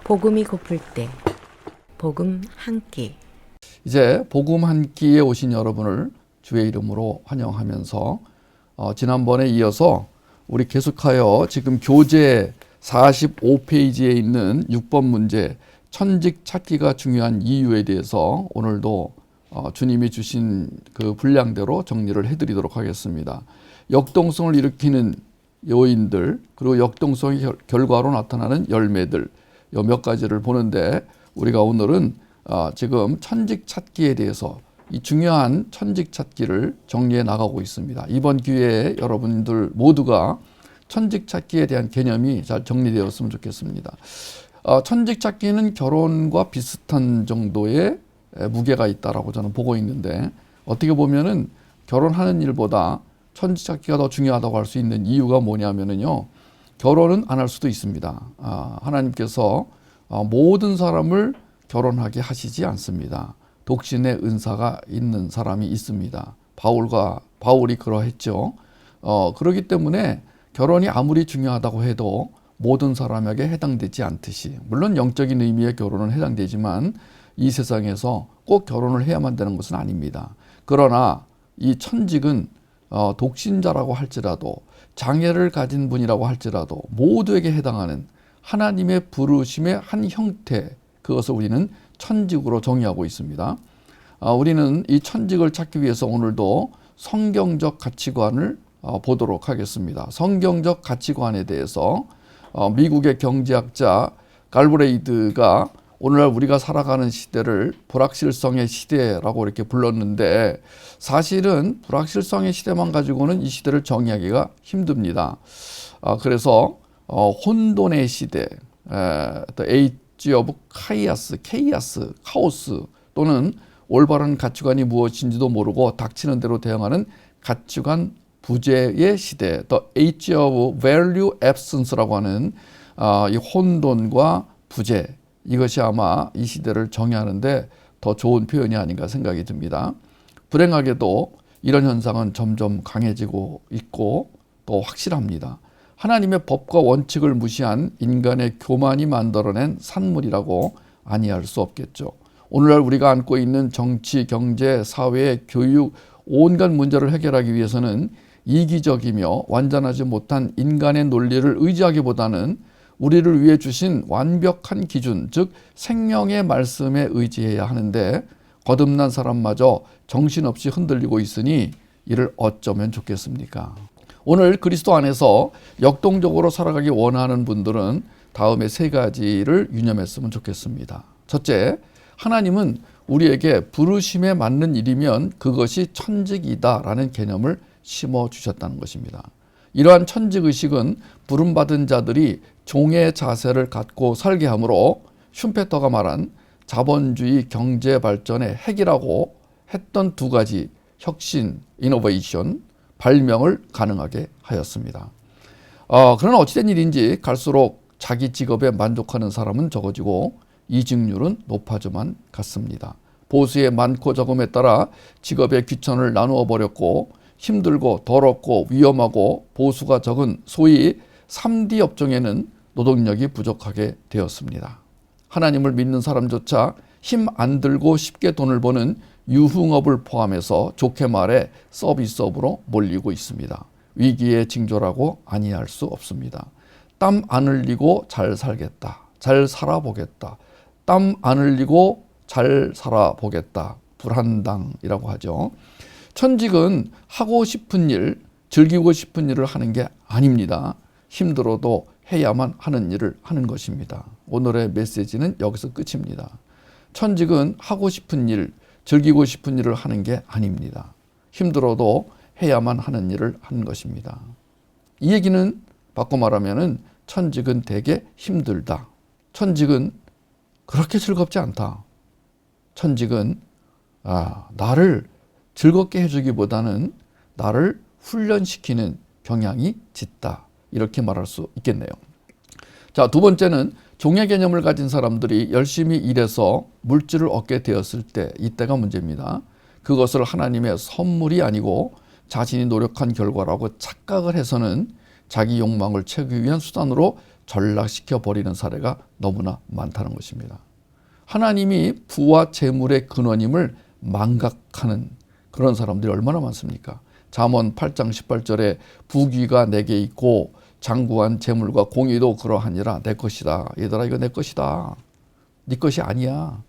복음이 고플 때 복음 한 끼. 이제 복음 한 끼에 오신 여러분을 주의 이름으로 환영하면서 지난번에 이어서 우리 계속하여 지금 교재 45페이지에 있는 6번 문제 천직 찾기가 중요한 이유에 대해서 오늘도 주님이 주신 그 분량대로 정리를 해드리도록 하겠습니다. 역동성을 일으키는 요인들, 그리고 역동성의 결과로 나타나는 열매들, 이 몇 가지를 보는데 우리가 오늘은 지금 천직 찾기에 대해서 이 중요한 천직 찾기를 정리해 나가고 있습니다. 이번 기회에 여러분들 모두가 천직 찾기에 대한 개념이 잘 정리되었으면 좋겠습니다. 천직 찾기는 결혼과 비슷한 정도의 무게가 있다라고 저는 보고 있는데, 어떻게 보면은 결혼하는 일보다 천직 찾기가 더 중요하다고 할 수 있는 이유가 뭐냐면은요, 결혼은 안 할 수도 있습니다. 하나님께서 모든 사람을 결혼하게 하시지 않습니다. 독신의 은사가 있는 사람이 있습니다. 바울이 그러했죠. 그렇기 때문에 결혼이 아무리 중요하다고 해도 모든 사람에게 해당되지 않듯이, 물론 영적인 의미의 결혼은 해당되지만 이 세상에서 꼭 결혼을 해야만 되는 것은 아닙니다. 그러나 이 천직은 독신자라고 할지라도, 장애를 가진 분이라고 할지라도 모두에게 해당하는 하나님의 부르심의 한 형태, 그것을 우리는 천직으로 정의하고 있습니다. 우리는 이 천직을 찾기 위해서 오늘도 성경적 가치관을 보도록 하겠습니다. 성경적 가치관에 대해서 미국의 경제학자 갈브레이드가 오늘날 우리가 살아가는 시대를 불확실성의 시대라고 이렇게 불렀는데, 사실은 불확실성의 시대만 가지고는 이 시대를 정의하기가 힘듭니다. 그래서 혼돈의 시대, the age of chaos, 카오스, 또는 올바른 가치관이 무엇인지도 모르고 닥치는 대로 대응하는 가치관 부재의 시대, the age of value absence라고 하는 이 혼돈과 부재, 이것이 아마 이 시대를 정의하는데 더 좋은 표현이 아닌가 생각이 듭니다. 불행하게도 이런 현상은 점점 강해지고 있고 또 확실합니다. 하나님의 법과 원칙을 무시한 인간의 교만이 만들어낸 산물이라고 아니할 수 없겠죠. 오늘날 우리가 안고 있는 정치, 경제, 사회, 교육, 온갖 문제를 해결하기 위해서는 이기적이며 완전하지 못한 인간의 논리를 의지하기보다는 우리를 위해 주신 완벽한 기준, 즉 생명의 말씀에 의지해야 하는데, 거듭난 사람마저 정신없이 흔들리고 있으니 이를 어쩌면 좋겠습니까? 오늘 그리스도 안에서 역동적으로 살아가기 원하는 분들은 다음의 세 가지를 유념했으면 좋겠습니다. 첫째, 하나님은 우리에게 부르심에 맞는 일이면 그것이 천직이다라는 개념을 심어주셨다는 것입니다. 이러한 천직의식은 부름받은 자들이 종의 자세를 갖고 살게 하므로 슌페터가 말한 자본주의 경제 발전의 핵이라고 했던 두 가지 혁신, 이노베이션, 발명을 가능하게 하였습니다. 그러나 어찌된 일인지 갈수록 자기 직업에 만족하는 사람은 적어지고 이직률은 높아져만 갔습니다. 보수의 많고 적음에 따라 직업의 귀천을 나누어 버렸고, 힘들고 더럽고 위험하고 보수가 적은 소위 3D 업종에는 노동력이 부족하게 되었습니다. 하나님을 믿는 사람조차 힘 안 들고 쉽게 돈을 버는 유흥업을 포함해서 좋게 말해 서비스업으로 몰리고 있습니다. 위기의 징조라고 아니할 수 없습니다. 땀 안 흘리고 잘 살겠다, 잘 살아보겠다, 땀 안 흘리고 잘 살아보겠다, 불한당이라고 하죠. 천직은 하고 싶은 일, 즐기고 싶은 일을 하는 게 아닙니다. 힘들어도 해야만 하는 일을 하는 것입니다. 오늘의 메시지는 여기서 끝입니다. 천직은 하고 싶은 일, 즐기고 싶은 일을 하는 게 아닙니다. 힘들어도 해야만 하는 일을 하는 것입니다. 이 얘기는 바꿔 말하면은 천직은 되게 힘들다. 천직은 그렇게 즐겁지 않다. 천직은 나를 즐겁게 해주기보다는 나를 훈련시키는 경향이 짙다. 이렇게 말할 수 있겠네요. 자, 두 번째는 종의 개념을 가진 사람들이 열심히 일해서 물질을 얻게 되었을 때, 이때가 문제입니다. 그것을 하나님의 선물이 아니고 자신이 노력한 결과라고 착각을 해서는 자기 욕망을 채우기 위한 수단으로 전락시켜 버리는 사례가 너무나 많다는 것입니다. 하나님이 부와 재물의 근원임을 망각하는 그런 사람들이 얼마나 많습니까? 잠언 8장 18절에 부귀가 내게 있고 장구한 재물과 공의도 그러하니라. 내 것이다. 얘들아, 이거 내 것이다. 네 것이 아니야.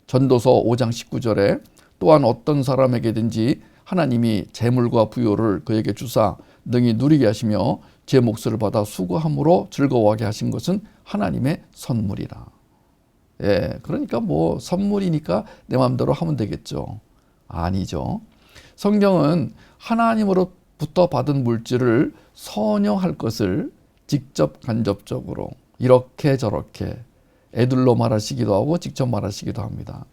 전도서 5장 19절에 또한 어떤 사람에게든지 하나님이 재물과 부요를 그에게 주사 능히 누리게 하시며 제 몫을 받아 수고함으로 즐거워하게 하신 것은 하나님의 선물이라. 예, 그러니까 뭐 선물이니까 내 마음대로 하면 되겠죠. 아니죠. 성경은 하나님으로부터 받은 물질을 선용할 것을 직접 간접적으로 이렇게 저렇게 애들로 말하시기도 하고 직접 말하시기도 합니다.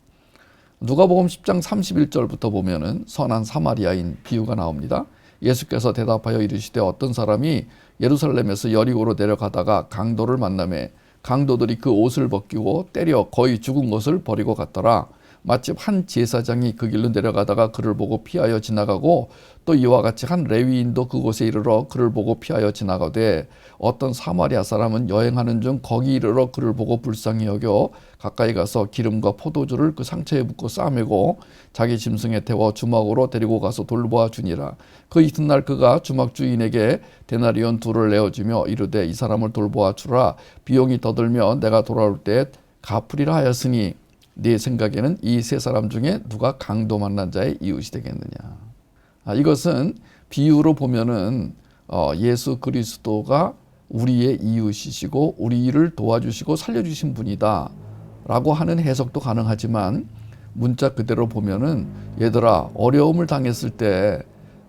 누가복음 10장 31절부터 보면은 선한 사마리아인 비유가 나옵니다. 예수께서 대답하여 이르시되 어떤 사람이 예루살렘에서 여리고로 내려가다가 강도를 만나매 강도들이 그 옷을 벗기고 때려 거의 죽은 것을 버리고 갔더라. 마침 한 제사장이 그 길로 내려가다가 그를 보고 피하여 지나가고 또 이와 같이 한 레위인도 그곳에 이르러 그를 보고 피하여 지나가되 어떤 사마리아 사람은 여행하는 중 거기 이르러 그를 보고 불쌍히 여겨 가까이 가서 기름과 포도주를 그 상처에 붓고 싸매고 자기 짐승에 태워 주막으로 데리고 가서 돌보아 주니라. 그 이튿날 그가 주막 주인에게 데나리온 2를 내어주며 이르되 이 사람을 돌보아 주라. 비용이 더 들면 내가 돌아올 때 갚으리라 하였으니 네 생각에는 이 세 사람 중에 누가 강도 만난 자의 이웃이 되겠느냐. 이것은 비유로 보면은 예수 그리스도가 우리의 이웃이시고 우리를 도와주시고 살려주신 분이다 라고 하는 해석도 가능하지만 문자 그대로 보면은 얘들아 어려움을 당했을 때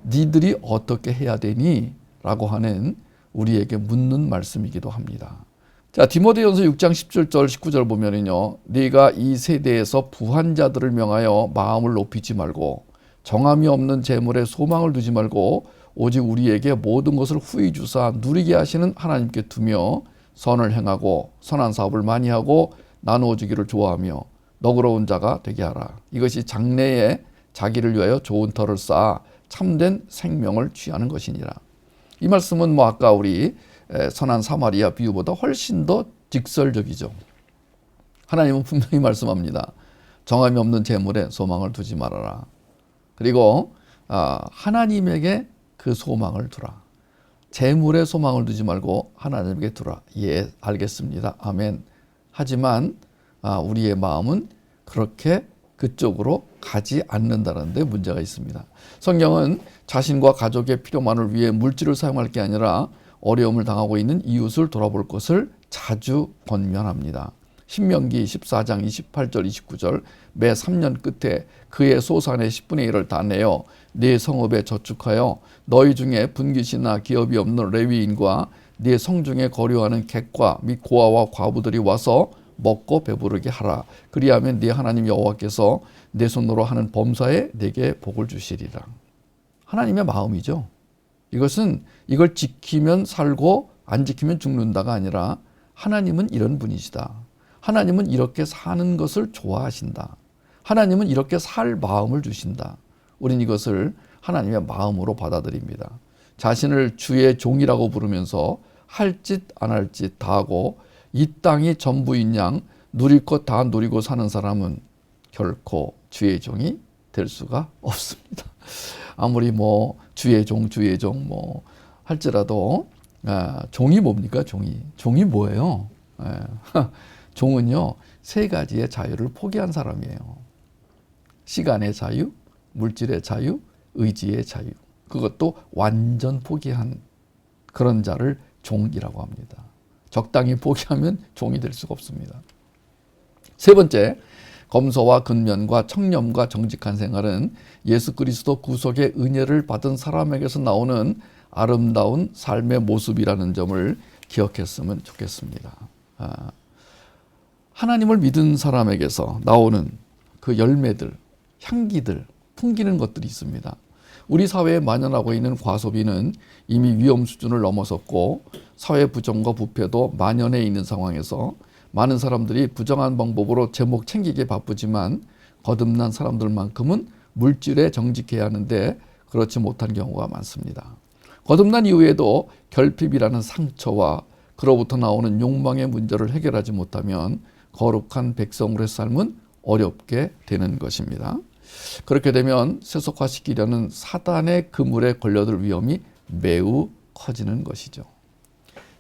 니들이 어떻게 해야 되니? 라고 하는 우리에게 묻는 말씀이기도 합니다. 자, 디모데전서 6장 17절 19절 보면은요. 네가 이 세대에서 부한 자들을 명하여 마음을 높이지 말고 정함이 없는 재물에 소망을 두지 말고 오직 우리에게 모든 것을 후히 주사 누리게 하시는 하나님께 두며 선을 행하고 선한 사업을 많이 하고 나누어 주기를 좋아하며 너그러운 자가 되게 하라. 이것이 장래에 자기를 위하여 좋은 터를 쌓아 참된 생명을 취하는 것이니라. 이 말씀은 뭐 아까 우리 선한 사마리아 비유보다 훨씬 더 직설적이죠. 하나님은 분명히 말씀합니다. 정함이 없는 재물에 소망을 두지 말아라. 그리고 하나님에게 그 소망을 두라. 재물에 소망을 두지 말고 하나님에게 두라. 예, 알겠습니다. 아멘. 하지만 우리의 마음은 그렇게 그쪽으로 가지 않는다는 데 문제가 있습니다. 성경은 자신과 가족의 필요만을 위해 물질을 사용할 게 아니라 어려움을 당하고 있는 이웃을 돌아볼 것을 자주 권면합니다. 신명기 14장 28절 29절 매 3년 끝에 그의 소산의 10분의 1을 다 내어 네 성읍에 저축하여 너희 중에 분깃이나 기업이 없는 레위인과 네 성중에 거류하는 객과 및 고아와 과부들이 와서 먹고 배부르게 하라. 그리하면 네 하나님 여호와께서 내 손으로 하는 범사에 네게 복을 주시리라. 하나님의 마음이죠. 이것은 이걸 지키면 살고 안 지키면 죽는다가 아니라 하나님은 이런 분이시다. 하나님은 이렇게 사는 것을 좋아하신다. 하나님은 이렇게 살 마음을 주신다. 우린 이것을 하나님의 마음으로 받아들입니다. 자신을 주의 종이라고 부르면서 할 짓 안 할 짓 다 하고 이 땅이 전부인 양 누릴 것 다 누리고 사는 사람은 결코 주의 종이 될 수가 없습니다. 아무리 뭐 주의 종 뭐 할지라도 종이 뭡니까? 종이 뭐예요? 종은요 3가지의 자유를 포기한 사람이에요. 시간의 자유, 물질의 자유, 의지의 자유. 그것도 완전 포기한 그런 자를 종이라고 합니다. 적당히 포기하면 종이 될 수가 없습니다. 3번째, 검소와 근면과 청렴과 정직한 생활은 예수 그리스도 구속의 은혜를 받은 사람에게서 나오는 아름다운 삶의 모습이라는 점을 기억했으면 좋겠습니다. 하나님을 믿은 사람에게서 나오는 그 열매들, 향기들, 풍기는 것들이 있습니다. 우리 사회에 만연하고 있는 과소비는 이미 위험 수준을 넘어섰고 사회 부정과 부패도 만연해 있는 상황에서 많은 사람들이 부정한 방법으로 제목 챙기기에 바쁘지만 거듭난 사람들만큼은 물질에 정직해야 하는데 그렇지 못한 경우가 많습니다. 거듭난 이후에도 결핍이라는 상처와 그로부터 나오는 욕망의 문제를 해결하지 못하면 거룩한 백성으로의 삶은 어렵게 되는 것입니다. 그렇게 되면 세속화시키려는 사단의 그물에 걸려들 위험이 매우 커지는 것이죠.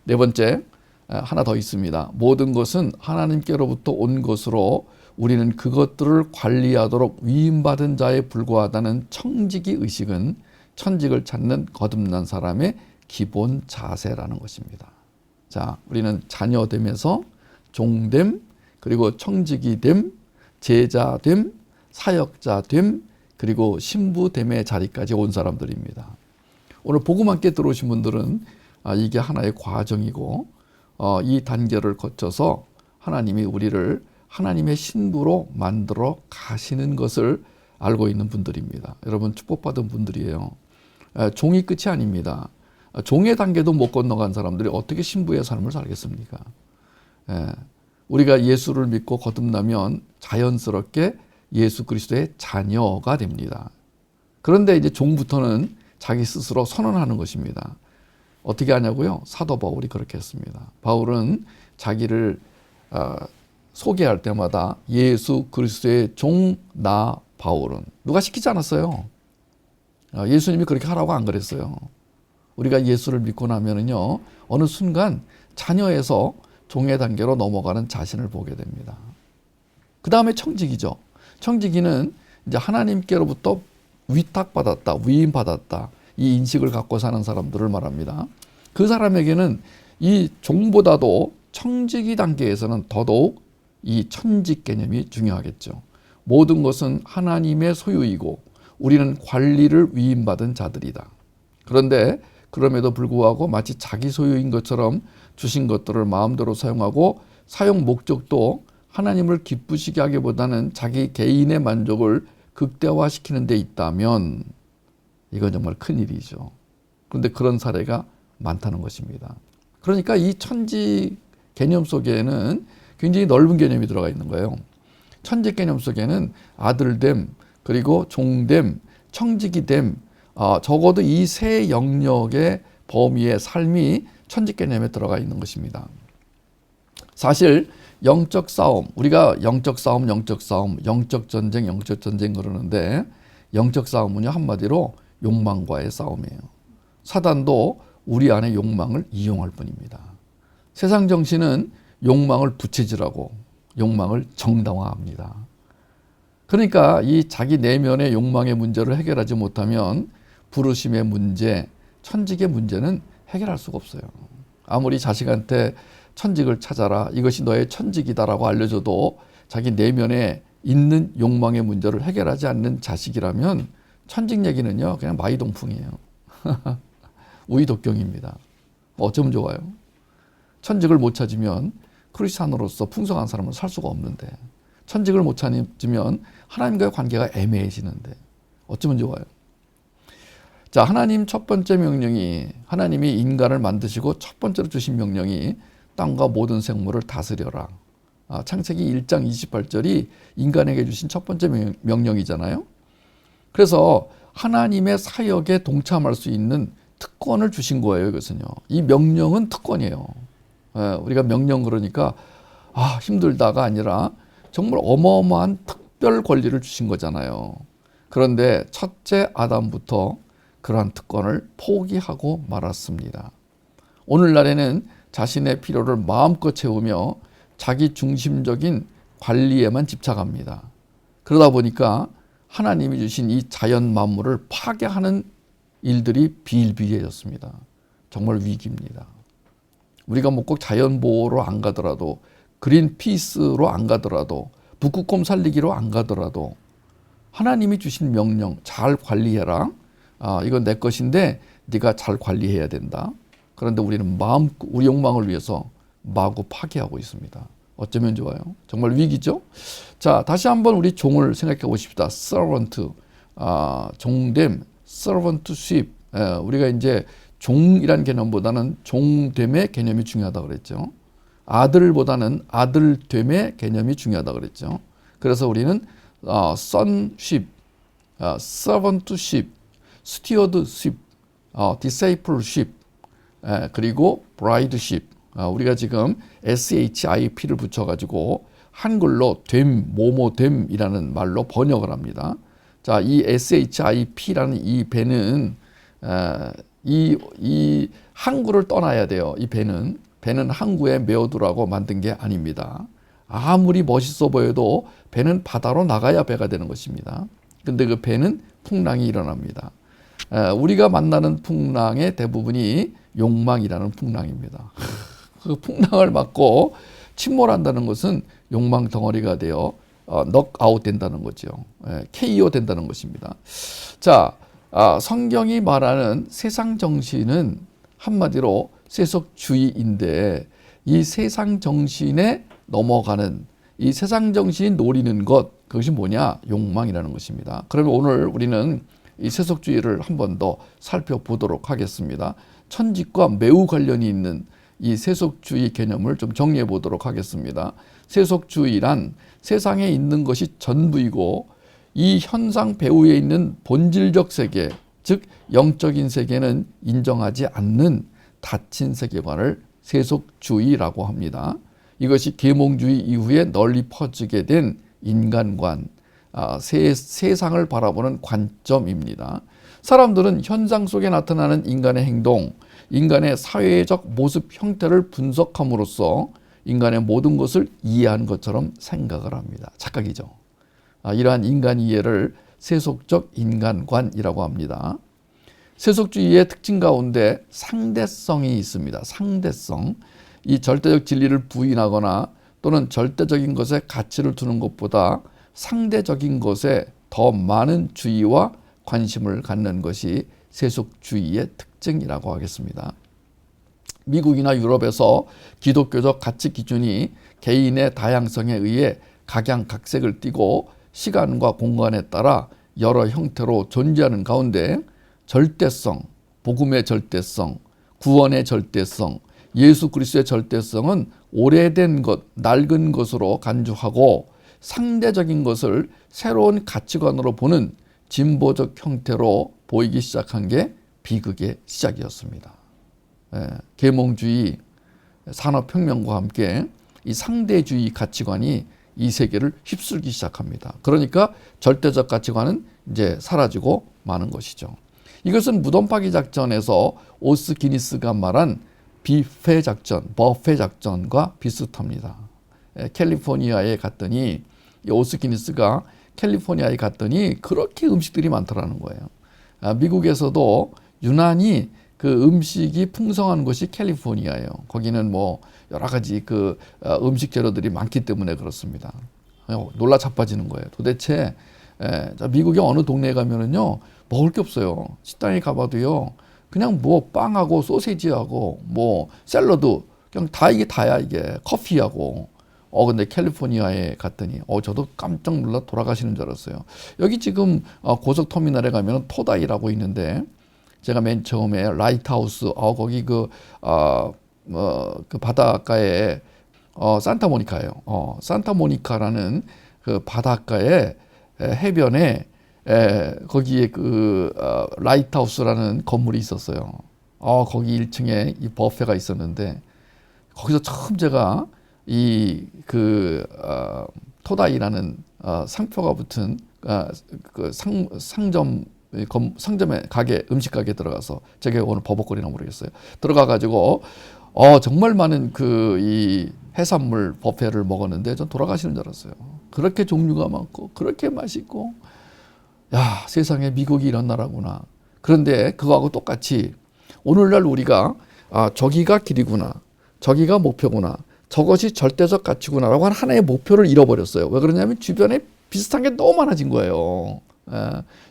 네 번째, 하나 더 있습니다. 모든 것은 하나님께로부터 온 것으로 우리는 그것들을 관리하도록 위임받은 자에 불과하다는 청지기 의식은 천직을 찾는 거듭난 사람의 기본 자세라는 것입니다. 자, 우리는 자녀됨에서 종됨, 그리고 청지기됨, 제자됨, 사역자됨, 그리고 신부됨의 자리까지 온 사람들입니다. 오늘 복음 함께 들어오신 분들은 이게 하나의 과정이고 이 단계를 거쳐서 하나님이 우리를 하나님의 신부로 만들어 가시는 것을 알고 있는 분들입니다. 여러분 축복받은 분들이에요. 종이 끝이 아닙니다. 종의 단계도 못 건너간 사람들이 어떻게 신부의 삶을 살겠습니까? 우리가 예수를 믿고 거듭나면 자연스럽게 예수 그리스도의 자녀가 됩니다. 그런데 이제 종부터는 자기 스스로 선언하는 것입니다. 어떻게 하냐고요? 사도 바울이 그렇게 했습니다. 바울은 자기를 소개할 때마다 예수 그리스도의 종 나 바울은, 누가 시키지 않았어요. 예수님이 그렇게 하라고 안 그랬어요. 우리가 예수를 믿고 나면은요, 어느 순간 자녀에서 종의 단계로 넘어가는 자신을 보게 됩니다. 그 다음에 청지기죠. 청지기는 이제 하나님께로부터 위탁받았다, 위임받았다, 이 인식을 갖고 사는 사람들을 말합니다. 그 사람에게는 이 종보다도 청지기 단계에서는 더더욱 이 천직 개념이 중요하겠죠. 모든 것은 하나님의 소유이고 우리는 관리를 위임받은 자들이다. 그런데 그럼에도 불구하고 마치 자기 소유인 것처럼 주신 것들을 마음대로 사용하고 사용 목적도 하나님을 기쁘시게 하기보다는 자기 개인의 만족을 극대화시키는 데 있다면 이건 정말 큰일이죠. 그런데 그런 사례가 많다는 것입니다. 그러니까 이 천지 개념 속에는 굉장히 넓은 개념이 들어가 있는 거예요. 천지 개념 속에는 아들됨, 그리고 종됨, 청지기됨, 적어도 이 세 영역의 범위의 삶이 천지 개념에 들어가 있는 것입니다. 사실 영적 싸움, 우리가 영적 싸움, 영적 전쟁 그러는데 영적 싸움은요 한마디로 욕망과의 싸움이에요. 사단도 우리 안의 욕망을 이용할 뿐입니다. 세상 정신은 욕망을 부채질하고 욕망을 정당화합니다. 그러니까 이 자기 내면의 욕망의 문제를 해결하지 못하면 부르심의 문제, 천직의 문제는 해결할 수가 없어요. 아무리 자식한테 천직을 찾아라, 이것이 너의 천직이다라고 알려줘도 자기 내면에 있는 욕망의 문제를 해결하지 않는 자식이라면 천직 얘기는요 그냥 마이동풍이에요. 우이독경입니다. 어쩌면 좋아요. 천직을 못 찾으면 크리스찬으로서 풍성한 사람은 살 수가 없는데, 천직을 못 찾으면 하나님과의 관계가 애매해지는데 어쩌면 좋아요. 자, 하나님 첫 번째 명령이, 하나님이 인간을 만드시고 첫 번째로 주신 명령이 땅과 모든 생물을 다스려라. 창세기 1장 28절이 인간에게 주신 첫 번째 명령이잖아요. 그래서 하나님의 사역에 동참할 수 있는 특권을 주신 거예요. 이것은요. 이 명령은 특권이에요. 우리가 명령 그러니까 힘들다가 아니라 정말 어마어마한 특별 권리를 주신 거잖아요. 그런데 첫째 아담부터 그러한 특권을 포기하고 말았습니다. 오늘날에는 자신의 필요를 마음껏 채우며 자기 중심적인 관리에만 집착합니다. 그러다 보니까 하나님이 주신 이 자연 만물을 파괴하는 일들이 비일비재해졌습니다. 정말 위기입니다. 우리가 뭐 꼭 자연보호로 안 가더라도, 그린피스로 안 가더라도, 북극곰 살리기로 안 가더라도 하나님이 주신 명령 잘 관리해라. 이건 내 것인데 네가 잘 관리해야 된다. 그런데 우리는 우리 욕망을 위해서 마구 파괴하고 있습니다. 어쩌면 좋아요. 정말 위기죠. 자, 다시 한번 우리 종을 생각해 보십시다. servant, 종됨, servantship. 우리가 이제 종이란 개념보다는 종됨의 개념이 중요하다고 그랬죠. 아들보다는 아들됨의 개념이 중요하다고 그랬죠. 그래서 우리는 sonship, servantship, stewardship, discipleship, 그리고 brideship, 우리가 지금 SHIP를 붙여가지고 한글로 됨, 뭐뭐됨이라는 말로 번역을 합니다. 자, 이 SHIP라는 이 배는 이 항구를 떠나야 돼요. 이 배는 항구에 메어두라고 만든 게 아닙니다. 아무리 멋있어 보여도 배는 바다로 나가야 배가 되는 것입니다. 근데 그 배는 풍랑이 일어납니다. 우리가 만나는 풍랑의 대부분이 욕망이라는 풍랑입니다. 그 풍랑을 맞고 침몰한다는 것은 욕망 덩어리가 되어 넉아웃 된다는 거죠. KO 된다는 것입니다. 자, 성경이 말하는 세상 정신은 한마디로 세속주의인데 이 세상 정신에 넘어가는 이 세상 정신이 노리는 것, 그것이 뭐냐? 욕망이라는 것입니다. 그러면 오늘 우리는 이 세속주의를 한 번 더 살펴보도록 하겠습니다. 천직과 매우 관련이 있는 이 세속주의 개념을 좀 정리해 보도록 하겠습니다. 세속주의란 세상에 있는 것이 전부이고 이 현상 배후에 있는 본질적 세계, 즉 영적인 세계는 인정하지 않는 닫힌 세계관을 세속주의라고 합니다. 이것이 계몽주의 이후에 널리 퍼지게 된 인간관, 세상을 바라보는 관점입니다. 사람들은 현상 속에 나타나는 인간의 행동, 인간의 사회적 모습 형태를 분석함으로써 인간의 모든 것을 이해한 것처럼 생각을 합니다. 착각이죠. 이러한 인간 이해를 세속적 인간관이라고 합니다. 세속주의의 특징 가운데 상대성이 있습니다. 상대성. 이 절대적 진리를 부인하거나 또는 절대적인 것에 가치를 두는 것보다 상대적인 것에 더 많은 주의와 관심을 갖는 것이 세속주의의 특징이라고 하겠습니다. 미국이나 유럽에서 기독교적 가치 기준이 개인의 다양성에 의해 각양각색을 띠고 시간과 공간에 따라 여러 형태로 존재하는 가운데 절대성, 복음의 절대성, 구원의 절대성, 예수 그리스도의 절대성은 오래된 것, 낡은 것으로 간주하고 상대적인 것을 새로운 가치관으로 보는 진보적 형태로 보이기 시작한 게 비극의 시작이었습니다. 계몽주의, 산업혁명과 함께 이 상대주의 가치관이 이 세계를 휩쓸기 시작합니다. 그러니까 절대적 가치관은 이제 사라지고 마는 것이죠. 이것은 무덤 파기 작전에서 오스 기니스가 말한 뷔페 작전, 버페 작전과 비슷합니다. 캘리포니아에 갔더니 이 오스 기니스가 캘리포니아에 갔더니 그렇게 음식들이 많더라는 거예요. 미국에서도 유난히 그 음식이 풍성한 곳이 캘리포니아예요. 거기는 뭐 여러 가지 그 음식 재료들이 많기 때문에 그렇습니다. 놀라 자빠지는 거예요. 도대체 미국의 어느 동네에 가면은요 먹을 게 없어요. 식당에 가봐도요 그냥 뭐 빵하고 소세지하고 뭐 샐러드 그냥 다 이게 다야 이게 커피하고. 근데 캘리포니아에 갔더니 저도 깜짝 놀라 돌아가시는 줄 알았어요. 여기 지금 고속터미널에 가면 토다이라고 있는데 제가 맨 처음에 라이트하우스 거기 그 바닷가에 산타모니카예요. 산타모니카라는 그 바닷가에 해변에 거기에 그 라이트하우스라는 건물이 있었어요. 거기 1층에 이 버페가 있었는데 거기서 처음 제가 토다이라는 상표가 붙은 그 상점에 음식 가게 들어가서 제가 오늘 버벅거리나 모르겠어요. 들어가가지고 정말 많은 이 해산물 버페를 먹었는데 전 돌아가시는 줄 알았어요. 그렇게 종류가 많고 그렇게 맛있고 야 세상에 미국이 이런 나라구나. 그런데 그거하고 똑같이 오늘날 우리가 저기가 길이구나, 저기가 목표구나, 저것이 절대적 가치구나라고 하는 하나의 목표를 잃어버렸어요. 왜 그러냐면 주변에 비슷한 게 너무 많아진 거예요.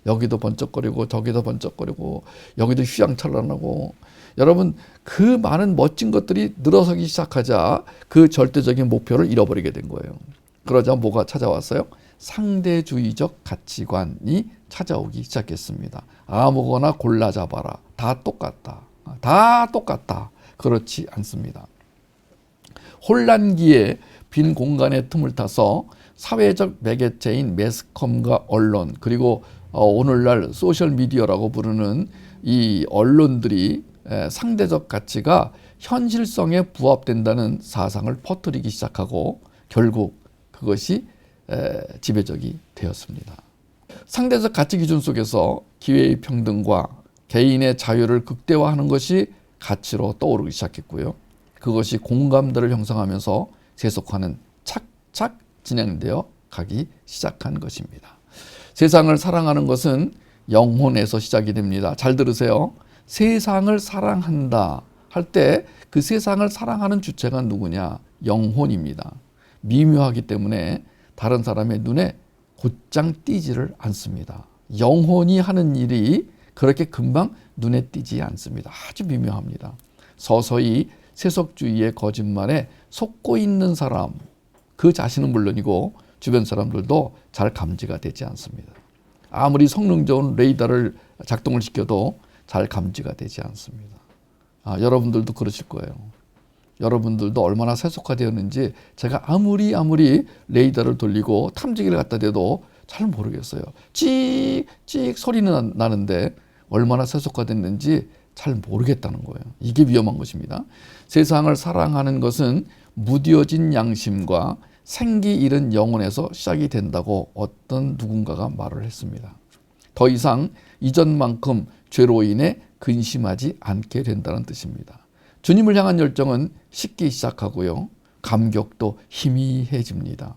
여기도 번쩍거리고 저기도 번쩍거리고 여기도 휘황찬란하고 여러분 그 많은 멋진 것들이 늘어서기 시작하자 그 절대적인 목표를 잃어버리게 된 거예요. 그러자 뭐가 찾아왔어요? 상대주의적 가치관이 찾아오기 시작했습니다. 아무거나 골라 잡아라. 다 똑같다. 다 똑같다. 그렇지 않습니다. 혼란기에 빈 공간의 틈을 타서 사회적 매개체인 매스컴과 언론 그리고 오늘날 소셜미디어라고 부르는 이 언론들이 상대적 가치가 현실성에 부합된다는 사상을 퍼뜨리기 시작하고 결국 그것이 지배적이 되었습니다. 상대적 가치 기준 속에서 기회의 평등과 개인의 자유를 극대화하는 것이 가치로 떠오르기 시작했고요. 그것이 공감대를 형성하면서 세속화는 착착 진행되어 가기 시작한 것입니다. 세상을 사랑하는 것은 영혼에서 시작이 됩니다. 잘 들으세요. 세상을 사랑한다 할 때 그 세상을 사랑하는 주체가 누구냐? 영혼입니다. 미묘하기 때문에 다른 사람의 눈에 곧장 띄지를 않습니다. 영혼이 하는 일이 그렇게 금방 눈에 띄지 않습니다. 아주 미묘합니다. 서서히 세속주의의 거짓말에 속고 있는 사람, 그 자신은 물론이고 주변 사람들도 잘 감지가 되지 않습니다. 아무리 성능 좋은 레이더를 작동을 시켜도 잘 감지가 되지 않습니다. 여러분들도 그러실 거예요. 여러분들도 얼마나 세속화되었는지 제가 아무리 레이더를 돌리고 탐지기를 갖다 대도 잘 모르겠어요. 찍찍 소리는 나는데 얼마나 세속화됐는지 잘 모르겠다는 거예요. 이게 위험한 것입니다. 세상을 사랑하는 것은 무뎌진 양심과 생기 잃은 영혼에서 시작이 된다고 어떤 누군가가 말을 했습니다. 더 이상 이전만큼 죄로 인해 근심하지 않게 된다는 뜻입니다. 주님을 향한 열정은 식기 시작하고요. 감격도 희미해집니다.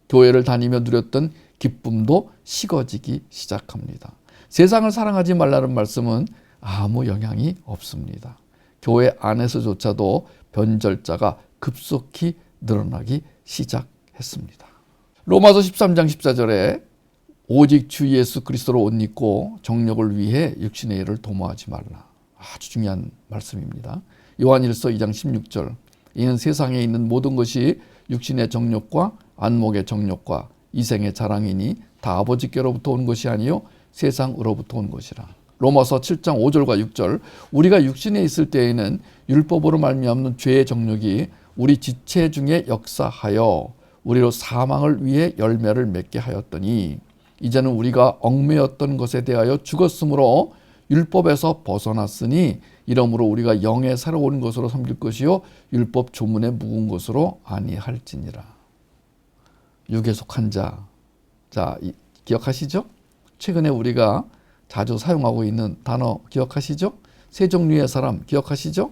교회를 다니며 누렸던 기쁨도 식어지기 시작합니다. 세상을 사랑하지 말라는 말씀은 아무 영향이 없습니다. 교회 안에서조차도 변절자가 급속히 늘어나기 시작했습니다. 로마서 13장 14절에 오직 주 예수 그리스도로 옷 입고 정욕을 위해 육신의 일을 도모하지 말라. 아주 중요한 말씀입니다. 요한일서 2장 16절 이는 세상에 있는 모든 것이 육신의 정욕과 안목의 정욕과 이생의 자랑이니 다 아버지께로부터 온 것이 아니요 세상으로부터 온 것이라. 로마서 7장 5절과 6절 우리가 육신에 있을 때에는 율법으로 말미암는 죄의 정욕이 우리 지체 중에 역사하여 우리로 사망을 위해 열매를 맺게 하였더니 이제는 우리가 얽매였던 것에 대하여 죽었으므로 율법에서 벗어났으니 이러므로 우리가 영의 새로운 것으로 섬길 것이요 율법 조문에 묵은 것으로 아니할지니라. 육에 속한 자. 자, 기억하시죠? 최근에 우리가 자주 사용하고 있는 단어 기억하시죠? 세 종류의 사람 기억하시죠?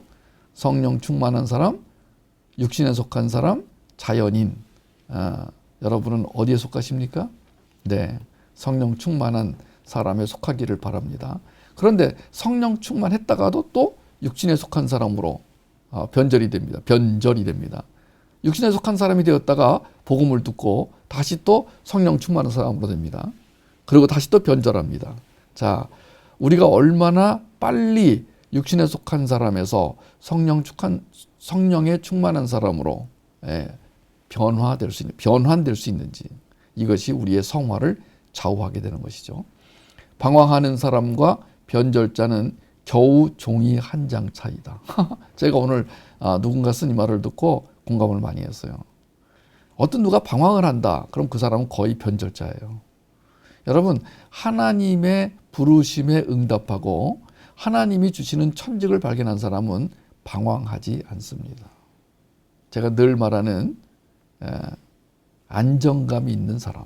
성령 충만한 사람, 육신에 속한 사람, 자연인. 여러분은 어디에 속하십니까? 네, 성령 충만한 사람에 속하기를 바랍니다. 그런데 성령 충만했다가도 또 육신에 속한 사람으로 변절이 됩니다. 육신에 속한 사람이 되었다가 복음을 듣고 다시 또 성령 충만한 사람으로 됩니다. 그리고 다시 또 변절합니다. 자, 우리가 얼마나 빨리 육신에 속한 사람에서 성령에 충만한 사람으로 변환될 수 있는지, 이것이 우리의 성화를 좌우하게 되는 것이죠. 방황하는 사람과 변절자는 겨우 종이 한 장 차이다. 제가 오늘 누군가 쓴 이 말을 듣고 공감을 많이 했어요. 어떤 누가 방황을 한다. 그럼 그 사람은 거의 변절자예요. 여러분, 하나님의 부르심에 응답하고 하나님이 주시는 천직을 발견한 사람은 방황하지 않습니다. 제가 늘 말하는 안정감이 있는 사람,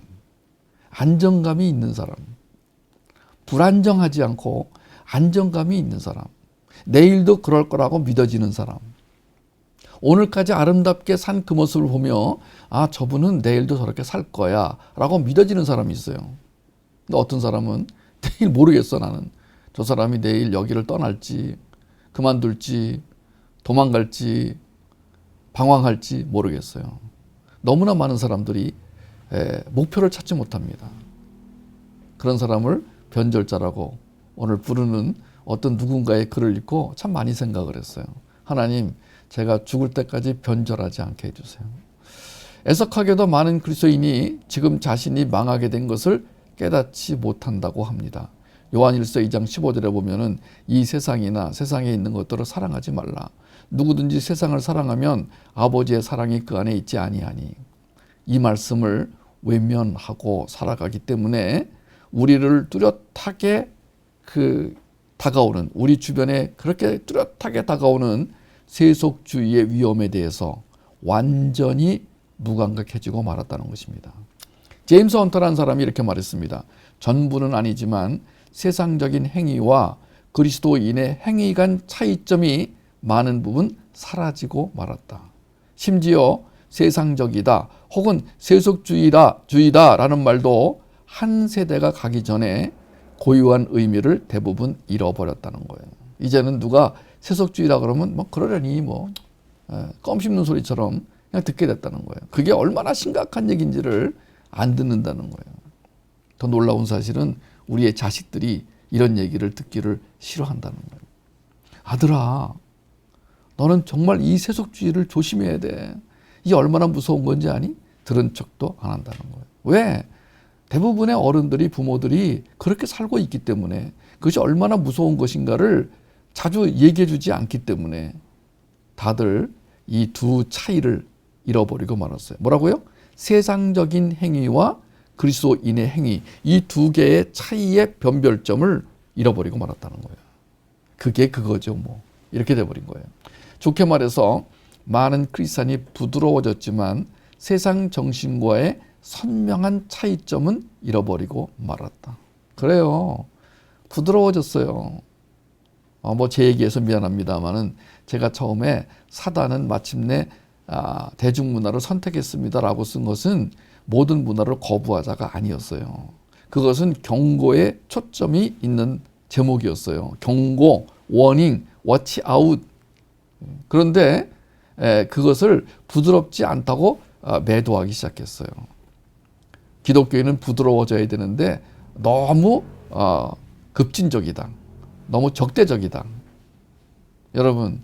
불안정하지 않고 안정감이 있는 사람, 내일도 그럴 거라고 믿어지는 사람, 오늘까지 아름답게 산 그 모습을 보며 저분은 내일도 저렇게 살 거야 라고 믿어지는 사람이 있어요. 근데 어떤 사람은 내일 모르겠어. 나는 저 사람이 내일 여기를 떠날지 그만둘지 도망갈지 방황할지 모르겠어요. 너무나 많은 사람들이 목표를 찾지 못합니다. 그런 사람을 변절자라고 오늘 부르는 어떤 누군가의 글을 읽고 참 많이 생각을 했어요. 하나님, 제가 죽을 때까지 변절하지 않게 해주세요. 애석하게도 많은 그리스도인이 지금 자신이 망하게 된 것을 깨닫지 못한다고 합니다. 요한일서 2장 15절에 보면은 이 세상이나 세상에 있는 것들을 사랑하지 말라. 누구든지 세상을 사랑하면 아버지의 사랑이 그 안에 있지 아니하니. 이 말씀을 외면하고 살아가기 때문에 우리를 뚜렷하게 다가오는, 우리 주변에 그렇게 뚜렷하게 다가오는 세속주의의 위험에 대해서 완전히 무감각해지고 말았다는 것입니다. 제임스 헌터라는 사람이 이렇게 말했습니다. 전부는 아니지만 세상적인 행위와 그리스도인의 행위 간 차이점이 많은 부분 사라지고 말았다. 심지어 세상적이다 혹은 세속주의다라는 말도 한 세대가 가기 전에 고유한 의미를 대부분 잃어버렸다는 거예요. 이제는 누가 세속주의라 그러면 뭐 그러려니 껌 씹는 소리처럼 그냥 듣게 됐다는 거예요. 그게 얼마나 심각한 얘기인지를 안 듣는다는 거예요. 더 놀라운 사실은 우리의 자식들이 이런 얘기를 듣기를 싫어한다는 거예요. 아들아, 너는 정말 이 세속주의를 조심해야 돼. 이게 얼마나 무서운 건지 아니? 들은 척도 안 한다는 거예요. 왜? 대부분의 어른들이, 부모들이 그렇게 살고 있기 때문에, 그것이 얼마나 무서운 것인가를 자주 얘기해 주지 않기 때문에 다들 이 두 차이를 잃어버리고 말았어요. 뭐라고요? 세상적인 행위와 그리스도인의 행위, 이 두 개의 차이의 변별점을 잃어버리고 말았다는 거예요. 그게 그거죠. 이렇게 돼버린 거예요. 좋게 말해서 많은 크리스찬이 부드러워졌지만 세상 정신과의 선명한 차이점은 잃어버리고 말았다. 그래요. 부드러워졌어요. 제 얘기해서 미안합니다만은 제가 처음에 사단은 마침내 대중문화를 선택했습니다라고 쓴 것은 모든 문화를 거부하자가 아니었어요. 그것은 경고에 초점이 있는 제목이었어요. 경고, 워닝, 워치 아웃. 그런데 그것을 부드럽지 않다고 매도하기 시작했어요. 기독교인은 부드러워져야 되는데 너무 급진적이다. 너무 적대적이다. 여러분,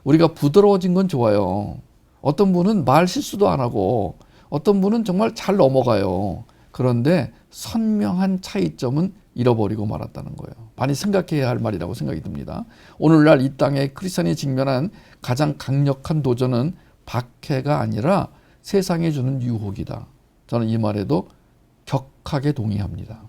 우리가 부드러워진 건 좋아요. 어떤 분은 말 실수도 안 하고 어떤 분은 정말 잘 넘어가요. 그런데 선명한 차이점은 잃어버리고 말았다는 거예요. 많이 생각해야 할 말이라고 생각이 듭니다. 오늘날 이 땅에 크리스천이 직면한 가장 강력한 도전은 박해가 아니라 세상에 주는 유혹이다. 저는 이 말에도 격하게 동의합니다.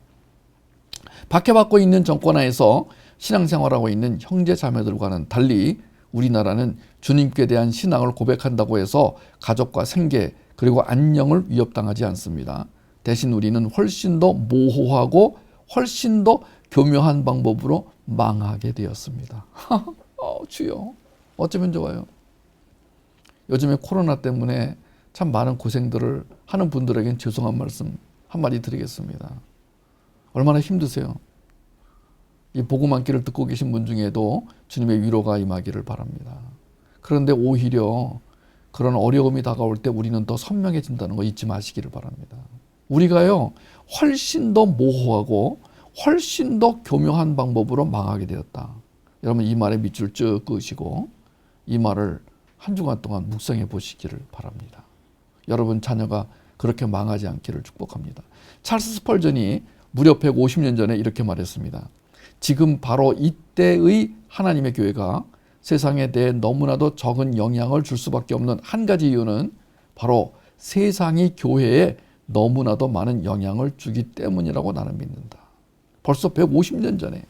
박해받고 있는 정권 하에서 신앙생활하고 있는 형제 자매들과는 달리 우리나라는 주님께 대한 신앙을 고백한다고 해서 가족과 생계 그리고 안녕을 위협당하지 않습니다. 대신 우리는 훨씬 더 모호하고 훨씬 더 교묘한 방법으로 망하게 되었습니다. 주여, 어쩌면 좋아요. 요즘에 코로나 때문에 참 많은 고생들을 하는 분들에겐 죄송한 말씀 한마디 드리겠습니다. 얼마나 힘드세요. 이 복음 한 끼를 듣고 계신 분 중에도 주님의 위로가 임하기를 바랍니다. 그런데 오히려 그런 어려움이 다가올 때 우리는 더 선명해진다는 거 잊지 마시기를 바랍니다. 우리가요, 훨씬 더 모호하고 훨씬 더 교묘한 방법으로 망하게 되었다. 여러분, 이 말에 밑줄 쭉 그으시고 이 말을 한 주간 동안 묵상해 보시기를 바랍니다. 여러분 자녀가 그렇게 망하지 않기를 축복합니다. 찰스 스펄전이 무려 150년 전에 이렇게 말했습니다. 지금 바로 이때의 하나님의 교회가 세상에 대해 너무나도 적은 영향을 줄 수밖에 없는 한 가지 이유는 바로 세상이 교회에 너무나도 많은 영향을 주기 때문이라고 나는 믿는다. 벌써 150년 전에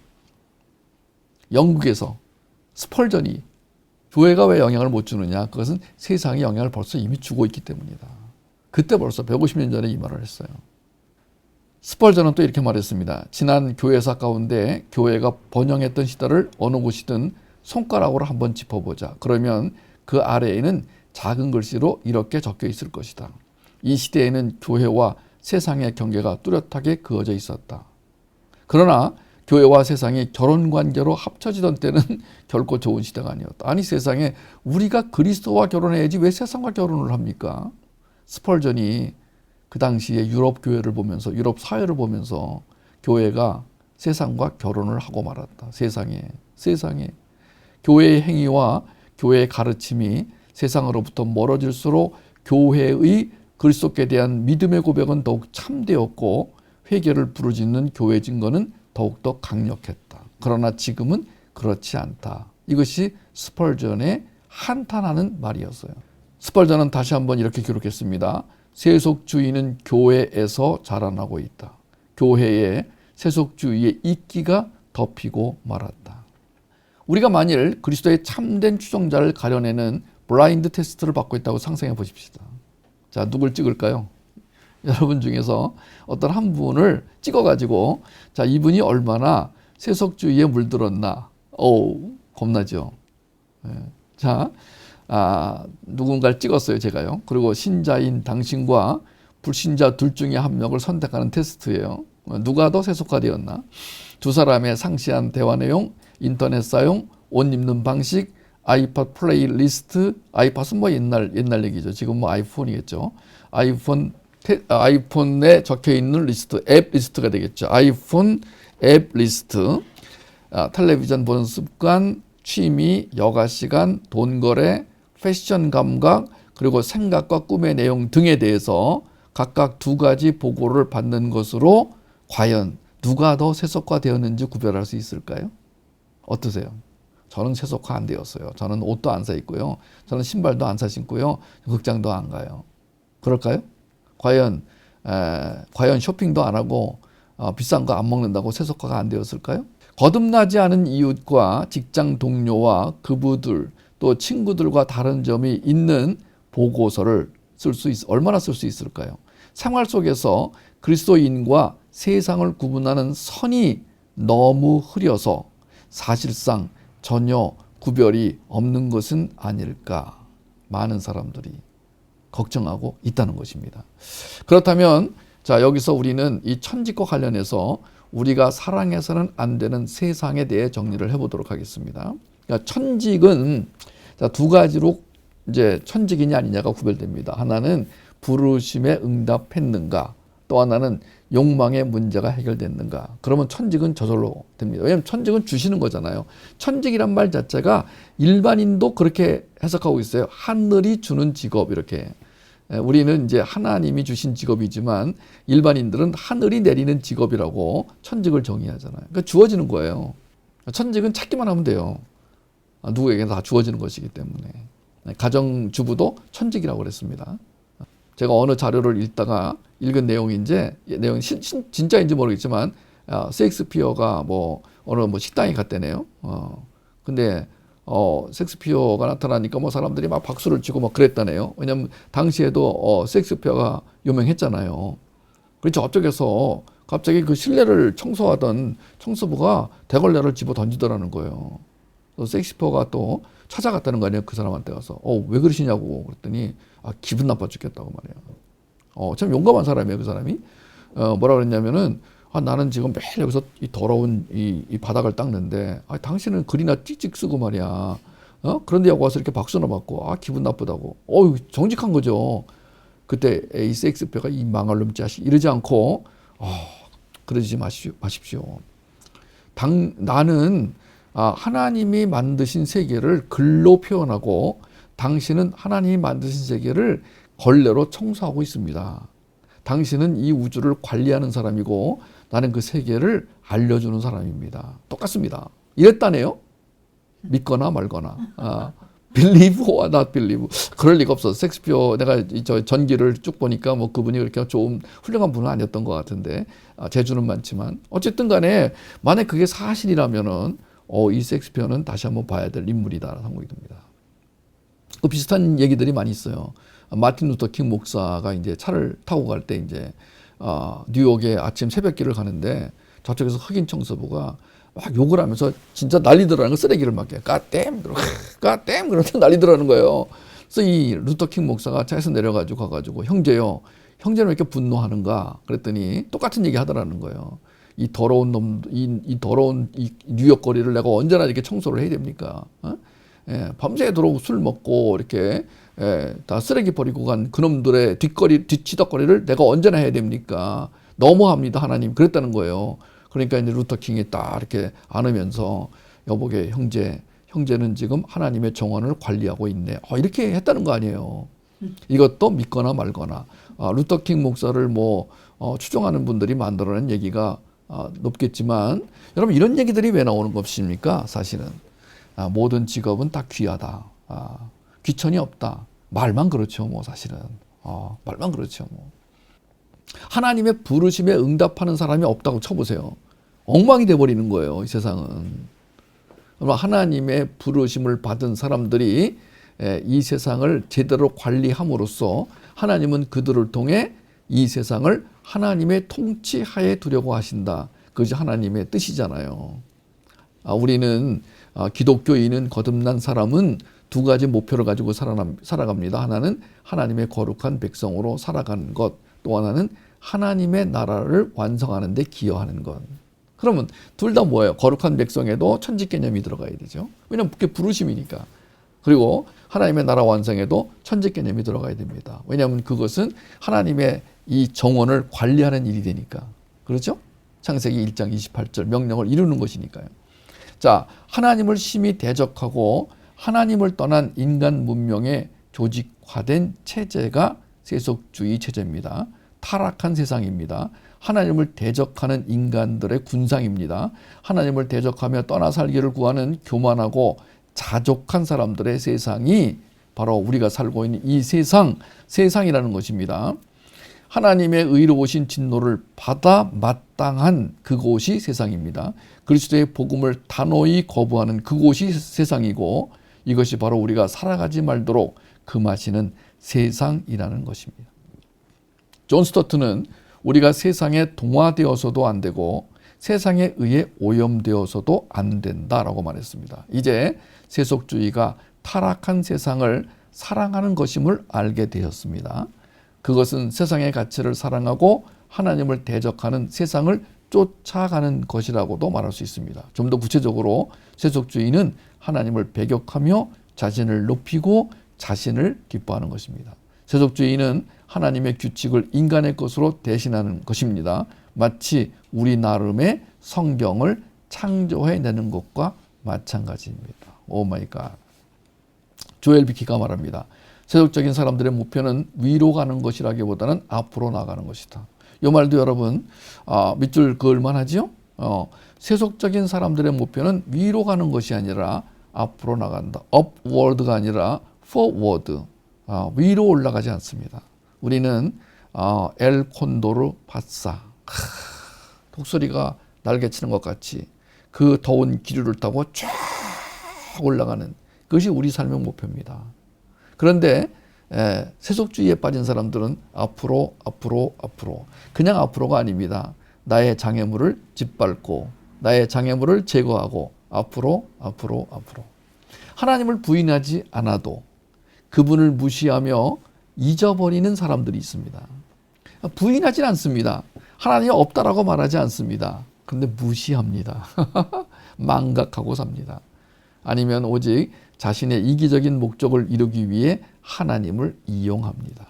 영국에서 스펄전이 교회가 왜 영향을 못 주느냐? 그것은 세상이 영향을 벌써 이미 주고 있기 때문이다. 그때 벌써 150년 전에 이 말을 했어요. 스펄전은 또 이렇게 말했습니다. 지난 교회사 가운데 교회가 번영했던 시대를 어느 곳이든 손가락으로 한번 짚어보자. 그러면 그 아래에는 작은 글씨로 이렇게 적혀 있을 것이다. 이 시대에는 교회와 세상의 경계가 뚜렷하게 그어져 있었다. 그러나 교회와 세상이 결혼관계로 합쳐지던 때는 결코 좋은 시대가 아니었다. 아니, 세상에 우리가 그리스도와 결혼해야지 왜 세상과 결혼을 합니까? 스펄전이 그 당시에 유럽 교회를 보면서, 유럽 사회를 보면서 교회가 세상과 결혼을 하고 말았다. 세상에. 교회의 행위와 교회의 가르침이 세상으로부터 멀어질수록 교회의 그리스도께 대한 믿음의 고백은 더욱 참되었고 회개를 부르짖는 교회 증거는 더욱더 강력했다. 그러나 지금은 그렇지 않다. 이것이 스펄전의 한탄하는 말이었어요. 스펄전은 다시 한번 이렇게 기록했습니다. 세속주의는 교회에서 자라나고 있다. 교회에 세속주의의 이끼가 덮이고 말았다. 우리가 만일 그리스도의 참된 추종자를 가려내는 블라인드 테스트를 받고 있다고 상상해 보십시다. 자, 누굴 찍을까요? 여러분 중에서 어떤 한 분을 찍어가지고 자, 이분이 얼마나 세속주의에 물들었나. 겁나죠. 자, 누군가를 찍었어요, 제가요. 그리고 신자인 당신과 불신자 둘 중에 한 명을 선택하는 테스트예요. 누가 더 세속화되었나? 두 사람의 상세한 대화 내용, 인터넷 사용, 옷 입는 방식, 아이팟 플레이리스트, 아이팟은 뭐 옛날 얘기죠. 지금 뭐 아이폰이겠죠. 아이폰에 적혀 있는 리스트, 앱 리스트가 되겠죠. 아이폰 앱 리스트, 텔레비전 보는 습관, 취미, 여가 시간, 돈 거래, 패션 감각, 그리고 생각과 꿈의 내용 등에 대해서 각각 두 가지 보고를 받는 것으로 과연 누가 더 세속화되었는지 구별할 수 있을까요? 어떠세요? 저는 세속화 안 되었어요. 저는 옷도 안 사 입고요. 저는 신발도 안 사 신고요. 극장도 안 가요. 그럴까요? 과연 쇼핑도 안 하고 비싼 거 안 먹는다고 세속화가 안 되었을까요? 거듭나지 않은 이웃과 직장 동료와 그부들 또 친구들과 다른 점이 있는 보고서를 얼마나 쓸 수 있을까요? 생활 속에서 그리스도인과 세상을 구분하는 선이 너무 흐려서 사실상 전혀 구별이 없는 것은 아닐까 많은 사람들이 걱정하고 있다는 것입니다. 그렇다면 자, 여기서 우리는 이 천직과 관련해서 우리가 사랑해서는 안 되는 세상에 대해 정리를 해보도록 하겠습니다. 그러니까 천직은 자, 두 가지로 이제 천직이냐 아니냐가 구별됩니다. 하나는 부르심에 응답했는가, 또 하나는 욕망의 문제가 해결됐는가. 그러면 천직은 저절로 됩니다. 왜냐하면 천직은 주시는 거잖아요. 천직이란 말 자체가 일반인도 그렇게 해석하고 있어요. 하늘이 주는 직업 이렇게. 우리는 이제 하나님이 주신 직업이지만 일반인들은 하늘이 내리는 직업이라고 천직을 정의하잖아요. 그러니까 주어지는 거예요. 천직은 찾기만 하면 돼요. 누구에게 다 주어지는 것이기 때문에. 가정주부도 천직이라고 그랬습니다. 제가 어느 자료를 읽다가 읽은 내용인지 내용이 진짜인지 모르겠지만 셰익스피어가 어느 식당에 갔대네요. 근데 셰익스피어가 나타나니까 사람들이 막 박수를 치고 막 그랬다네요. 왜냐면 당시에도 셰익스피어가 유명했잖아요. 그래서 저쪽에서 갑자기 그 실내를 청소하던 청소부가 대걸레를 집어 던지더라는 거예요. 그래서 셰익스피어가 또 찾아갔다는 거 아니에요. 그 사람한테 가서 왜 그러시냐고 그랬더니 기분 나빠 죽겠다고 말이에요. 참 용감한 사람이에요. 그 사람이 뭐라 그랬냐면은 나는 지금 매일 여기서 이 더러운 이 바닥을 닦는데 당신은 글이나 찍찍 쓰고 말이야. 그런데 여기 와서 이렇게 박수나 받고 기분 나쁘다고. 정직한 거죠. 그때 이 셰익스피어가 이 망할 놈 자식 이러지 않고 그러지 마십시오. 나는 하나님이 만드신 세계를 글로 표현하고 당신은 하나님이 만드신 세계를 걸레로 청소하고 있습니다. 당신은 이 우주를 관리하는 사람이고 나는 그 세계를 알려주는 사람입니다. 똑같습니다. 이랬다네요. 믿거나 말거나. believe or not believe. 그럴 리가 없어. 셰익스피어 내가 저 전기를 쭉 보니까 그분이 그렇게 좋은 훌륭한 분은 아니었던 것 같은데 재주는 많지만 어쨌든 간에 만약 그게 사실이라면은 이 셰익스피어는 다시 한번 봐야 될 인물이다라는 생각이 듭니다. 비슷한 얘기들이 많이 있어요. 마틴 루터 킹 목사가 이제 차를 타고 갈 때 이제 뉴욕에 아침 새벽길을 가는데 저쪽에서 흑인 청소부가 막 욕을 하면서 진짜 난리더라는 거 쓰레기를 막 까땜 그러면서 난리더라는 거예요. 그래서 이 루터 킹 목사가 차에서 내려가지고 가가지고 형제는 왜 이렇게 분노하는가 그랬더니 똑같은 얘기 하더라는 거예요. 이 더러운 놈, 이 더러운 이 뉴욕 거리를 내가 언제나 이렇게 청소를 해야 됩니까? 밤새도록 술 먹고 이렇게 다 쓰레기 버리고 간 그놈들의 뒷치덕거리를 내가 언제나 해야 됩니까? 너무합니다, 하나님. 그랬다는 거예요. 그러니까 이제 루터 킹이 딱 이렇게 안으면서 여보게 형제는 지금 하나님의 정원을 관리하고 있네. 이렇게 했다는 거 아니에요. 이것도 믿거나 말거나. 루터 킹 목사를 추종하는 분들이 만들어낸 얘기가 높겠지만 여러분 이런 얘기들이 왜 나오는 것입니까? 사실은 모든 직업은 다 귀하다. 귀천이 없다. 말만 그렇죠. 사실은 말만 그렇죠. 하나님의 부르심에 응답하는 사람이 없다고 쳐보세요. 엉망이 돼버리는 거예요. 이 세상은. 하나님의 부르심을 받은 사람들이 이 세상을 제대로 관리함으로써 하나님은 그들을 통해 이 세상을 하나님의 통치하에 두려고 하신다. 그것이 하나님의 뜻이잖아요. 우리는 기독교인은 거듭난 사람은 두 가지 목표를 가지고 살아갑니다. 하나는 하나님의 거룩한 백성으로 살아가는 것, 또 하나는 하나님의 나라를 완성하는 데 기여하는 것. 그러면 둘 다 뭐예요? 거룩한 백성에도 천지 개념이 들어가야 되죠. 왜냐하면 그게 부르심이니까. 그리고 하나님의 나라 완성에도 천지 개념이 들어가야 됩니다. 왜냐하면 그것은 하나님의 이 정원을 관리하는 일이 되니까. 그렇죠? 창세기 1장 28절 명령을 이루는 것이니까요. 자, 하나님을 심히 대적하고 하나님을 떠난 인간 문명의 조직화된 체제가 세속주의 체제입니다. 타락한 세상입니다. 하나님을 대적하는 인간들의 군상입니다. 하나님을 대적하며 떠나 살기를 구하는 교만하고 자족한 사람들의 세상이 바로 우리가 살고 있는 이 세상이라는 것입니다. 하나님의 의로우신 진노를 받아 마땅한 그곳이 세상입니다. 그리스도의 복음을 단호히 거부하는 그곳이 세상이고, 이것이 바로 우리가 살아가지 말도록 금하시는 세상이라는 것입니다. 존 스토트는 우리가 세상에 동화되어서도 안 되고 세상에 의해 오염되어서도 안 된다라고 말했습니다. 이제 세속주의가 타락한 세상을 사랑하는 것임을 알게 되었습니다. 그것은 세상의 가치를 사랑하고 하나님을 대적하는 세상을 쫓아가는 것이라고도 말할 수 있습니다. 좀 더 구체적으로 세속주의는 하나님을 배격하며 자신을 높이고 자신을 기뻐하는 것입니다. 세속주의는 하나님의 규칙을 인간의 것으로 대신하는 것입니다. 마치 우리 나름의 성경을 창조해내는 것과 마찬가지입니다. 오 마이 갓. 조엘 비키가 말합니다. 세속적인 사람들의 목표는 위로 가는 것이라기보다는 앞으로 나가는 것이다. 이 말도 여러분 밑줄 그을만 하지요? 세속적인 사람들의 목표는 위로 가는 것이 아니라 앞으로 나간다. upward가 아니라 forward. 위로 올라가지 않습니다. 우리는 엘 콘도르 바사, 독수리가 날개치는 것 같이 그 더운 기류를 타고 쫙 올라가는 그것이 우리 삶의 목표입니다. 그런데 세속주의에 빠진 사람들은 앞으로 그냥 앞으로가 아닙니다. 나의 장애물을 짓밟고 나의 장애물을 제거하고 앞으로 하나님을 부인하지 않아도 그분을 무시하며 잊어버리는 사람들이 있습니다. 부인하진 않습니다. 하나님이 없다라고 말하지 않습니다. 그런데 무시합니다. 망각하고 삽니다. 아니면 오직 자신의 이기적인 목적을 이루기 위해 하나님을 이용합니다.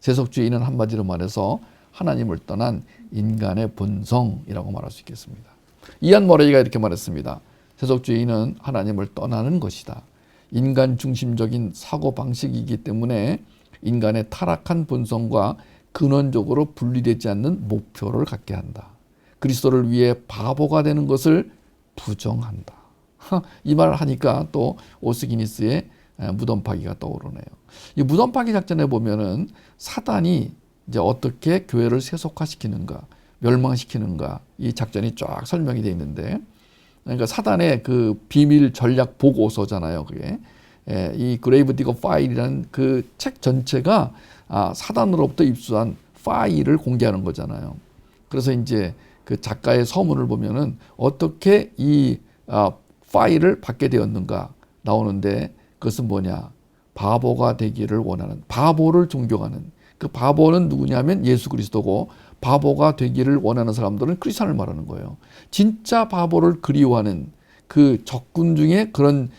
세속주의는 한마디로 말해서 하나님을 떠난 인간의 본성이라고 말할 수 있겠습니다. 이안 머레이가 이렇게 말했습니다. 세속주의는 하나님을 떠나는 것이다. 인간 중심적인 사고방식이기 때문에 인간의 타락한 본성과 근원적으로 분리되지 않는 목표를 갖게 한다. 그리스도를 위해 바보가 되는 것을 부정한다. 이 말을 하니까 또 오스기니스의 무덤 파기가 떠오르네요. 이 무덤 파기 작전에 보면은 사단이 이제 어떻게 교회를 세속화시키는가, 멸망시키는가 이 작전이 쫙 설명이 되어 있는데, 그러니까 사단의 그 비밀 전략 보고서잖아요. 그게 이 그레이브 디거 파일이라는 그 책 전체가 사단으로부터 입수한 파일을 공개하는 거잖아요. 그래서 이제 그 작가의 서문을 보면은 어떻게 이 파일을 받게 되었는가 나오는데, 그것은 뭐냐? 바보가 되기를 원하는, 바보를 존경하는, 그 바보는 누구냐면 예수 그리스도고, 바보가 되기를 원하는 사람들은 크리스찬을 말하는 거예요. 진짜 바보를 그리워하는 그 적군 중에 그런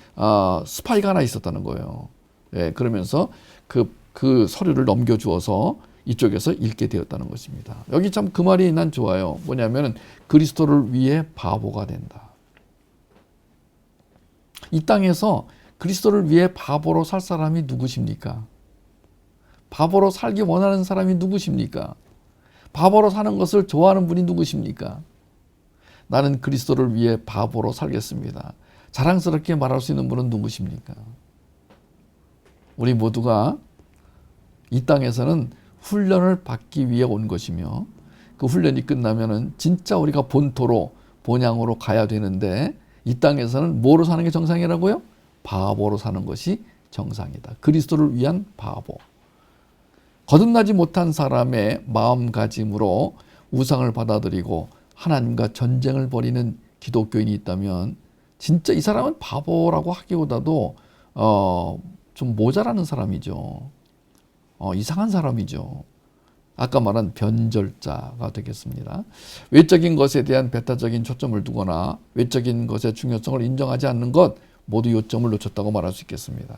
스파이가 하나 있었다는 거예요. 예, 그러면서 그 서류를 넘겨주어서 이쪽에서 읽게 되었다는 것입니다. 여기 참 그 말이 난 좋아요. 뭐냐면은 그리스도를 위해 바보가 된다. 이 땅에서 그리스도를 위해 바보로 살 사람이 누구십니까? 바보로 살기 원하는 사람이 누구십니까? 바보로 사는 것을 좋아하는 분이 누구십니까? 나는 그리스도를 위해 바보로 살겠습니다. 자랑스럽게 말할 수 있는 분은 누구십니까? 우리 모두가 이 땅에서는 훈련을 받기 위해 온 것이며, 그 훈련이 끝나면은 진짜 우리가 본토로 본향으로 가야 되는데 이 땅에서는 뭐로 사는 게 정상이라고요? 바보로 사는 것이 정상이다. 그리스도를 위한 바보. 거듭나지 못한 사람의 마음가짐으로 우상을 받아들이고 하나님과 전쟁을 벌이는 기독교인이 있다면 진짜 이 사람은 바보라고 하기보다도 좀 모자라는 사람이죠. 이상한 사람이죠. 아까 말한 변절자가 되겠습니다. 외적인 것에 대한 배타적인 초점을 두거나 외적인 것의 중요성을 인정하지 않는 것 모두 요점을 놓쳤다고 말할 수 있겠습니다.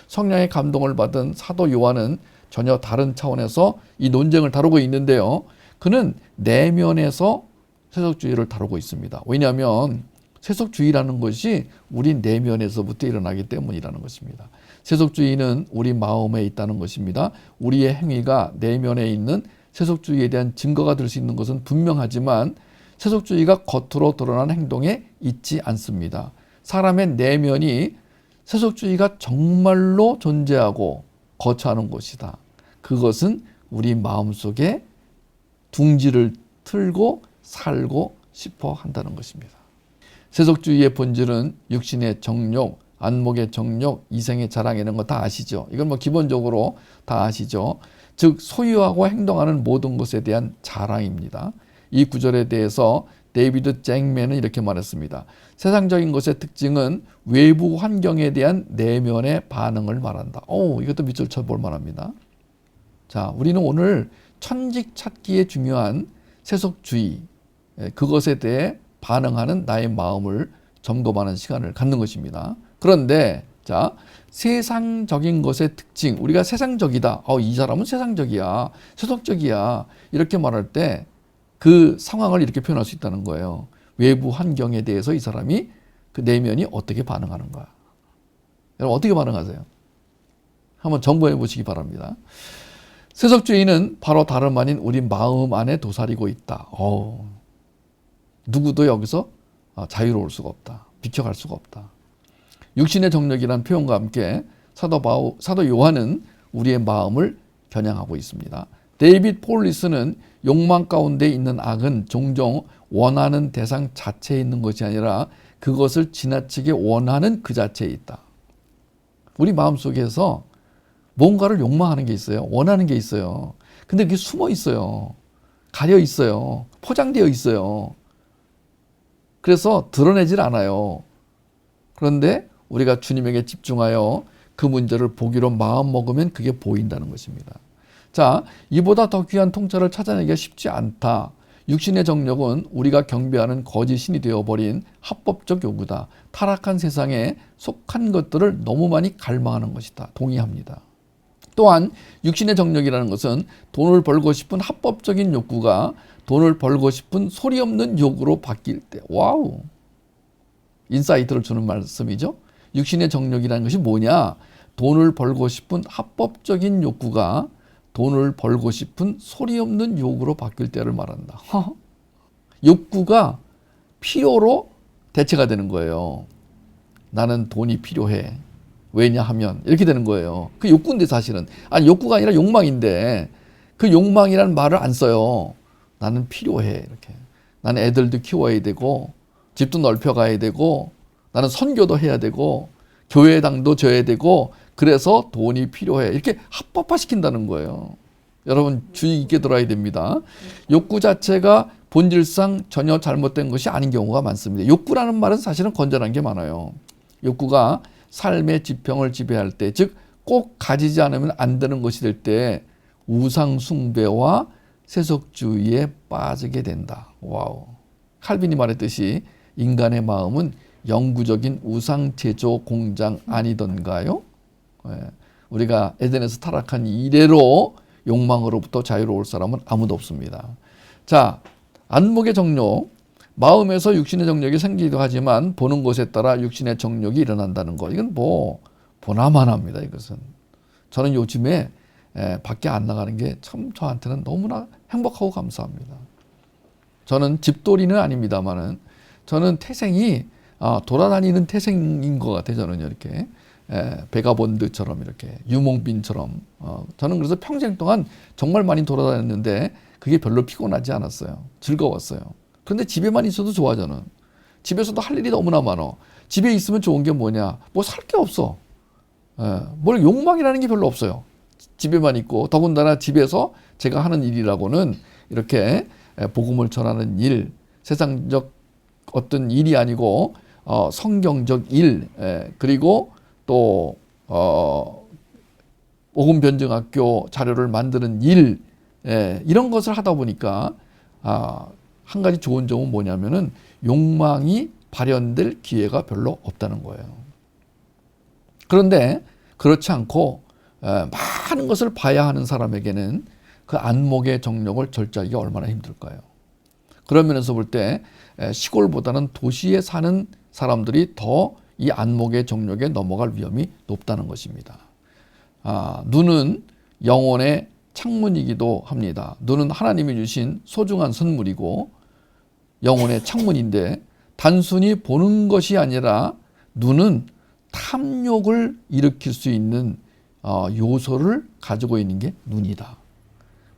성령의 감동을 받은 사도 요한은 전혀 다른 차원에서 이 논쟁을 다루고 있는데요. 그는 내면에서 세속주의를 다루고 있습니다. 왜냐하면 세속주의라는 것이 우리 내면에서부터 일어나기 때문이라는 것입니다. 세속주의는 우리 마음에 있다는 것입니다. 우리의 행위가 내면에 있는 세속주의에 대한 증거가 될 수 있는 것은 분명하지만 세속주의가 겉으로 드러난 행동에 있지 않습니다. 사람의 내면이 세속주의가 정말로 존재하고 거처하는 곳이다. 그것은 우리 마음속에 둥지를 틀고 살고 싶어 한다는 것입니다. 세속주의의 본질은 육신의 정욕, 안목의 정욕, 이생의 자랑 이런 거 다 아시죠? 이건 뭐 기본적으로 다 아시죠? 즉 소유하고 행동하는 모든 것에 대한 자랑입니다. 이 구절에 대해서 데이비드 잭맨은 이렇게 말했습니다. 세상적인 것의 특징은 외부 환경에 대한 내면의 반응을 말한다. 이것도 밑줄 쳐볼 만합니다. 자, 우리는 오늘 천직 찾기에 중요한 세속주의, 그것에 대해 반응하는 나의 마음을 점검하는 시간을 갖는 것입니다. 그런데 자, 세상적인 것의 특징, 우리가 세상적이다. 이 사람은 세상적이야, 세속적이야 이렇게 말할 때 그 상황을 이렇게 표현할 수 있다는 거예요. 외부 환경에 대해서 이 사람이 그 내면이 어떻게 반응하는가. 여러분 어떻게 반응하세요? 한번 점검해 보시기 바랍니다. 세속주의는 바로 다름 아닌 우리 마음 안에 도사리고 있다. 누구도 여기서 자유로울 수가 없다. 비켜갈 수가 없다. 육신의 정력이라는 표현과 함께 사도 요한은 우리의 마음을 겨냥하고 있습니다. 데이빗 폴리스는 욕망 가운데 있는 악은 종종 원하는 대상 자체에 있는 것이 아니라 그것을 지나치게 원하는 그 자체에 있다. 우리 마음속에서 뭔가를 욕망하는 게 있어요. 원하는 게 있어요. 근데 그게 숨어 있어요. 가려 있어요. 포장되어 있어요. 그래서 드러내질 않아요. 그런데 우리가 주님에게 집중하여 그 문제를 보기로 마음 먹으면 그게 보인다는 것입니다. 자, 이보다 더 귀한 통찰을 찾아내기가 쉽지 않다. 육신의 정력은 우리가 경배하는 거짓 신이 되어버린 합법적 요구다. 타락한 세상에 속한 것들을 너무 많이 갈망하는 것이다. 동의합니다. 또한 육신의 정력이라는 것은 돈을 벌고 싶은 합법적인 욕구가 돈을 벌고 싶은 소리 없는 욕구로 바뀔 때, 와우, 인사이트를 주는 말씀이죠. 육신의 정력이라는 것이 뭐냐? 돈을 벌고 싶은 합법적인 욕구가 돈을 벌고 싶은 소리 없는 욕구로 바뀔 때를 말한다. 욕구가 필요로 대체가 되는 거예요. 나는 돈이 필요해. 왜냐하면 이렇게 되는 거예요. 그 욕구인데 사실은. 아니 욕구가 아니라 욕망인데 그 욕망이라는 말을 안 써요. 나는 필요해. 이렇게. 나는 애들도 키워야 되고 집도 넓혀가야 되고 나는 선교도 해야 되고 교회당도 져야 되고 그래서 돈이 필요해. 이렇게 합법화시킨다는 거예요. 여러분 주의 깊게 들어야 됩니다. 욕구 자체가 본질상 전혀 잘못된 것이 아닌 경우가 많습니다. 욕구라는 말은 사실은 건전한 게 많아요. 욕구가 삶의 지평을 지배할 때, 즉 꼭 가지지 않으면 안 되는 것이 될 때 우상 숭배와 세속주의에 빠지게 된다. 와우. 칼빈이 말했듯이 인간의 마음은 영구적인 우상 제조 공장 아니던가요? 우리가 에덴에서 타락한 이래로 욕망으로부터 자유로울 사람은 아무도 없습니다. 자, 안목의 정욕, 마음에서 육신의 정욕이 생기기도 하지만 보는 것에 따라 육신의 정욕이 일어난다는 것. 이건 뭐 보나마나합니다. 이것은. 저는 요즘에 밖에 안 나가는 게 참 저한테는 너무나 행복하고 감사합니다. 저는 집돌이는 아닙니다만은 저는 태생이 돌아다니는 태생인 것 같아요. 저는요, 이렇게. 베가본드처럼 이렇게 유목민처럼 저는 그래서 평생 동안 정말 많이 돌아다녔는데 그게 별로 피곤하지 않았어요. 즐거웠어요. 그런데 집에만 있어도 좋아. 저는 집에서도 할 일이 너무나 많어. 집에 있으면 좋은 게 뭐냐? 뭐 살 게 없어. 뭘 욕망이라는 게 별로 없어요. 집에만 있고, 더군다나 집에서 제가 하는 일이라고는 이렇게 복음을 전하는 일, 세상적 어떤 일이 아니고 성경적 일, 그리고 또 복음변증학교 자료를 만드는 일, 이런 것을 하다 보니까 한 가지 좋은 점은 뭐냐면은 욕망이 발현될 기회가 별로 없다는 거예요. 그런데 그렇지 않고 많은 것을 봐야 하는 사람에게는 그 안목의 정력을 절제하기가 얼마나 힘들까요? 그런 면에서 볼 때 시골보다는 도시에 사는 사람들이 더 이 안목의 정력에 넘어갈 위험이 높다는 것입니다. 눈은 영혼의 창문이기도 합니다. 눈은 하나님이 주신 소중한 선물이고 영혼의 창문인데, 단순히 보는 것이 아니라 눈은 탐욕을 일으킬 수 있는 요소를 가지고 있는 게 눈이다.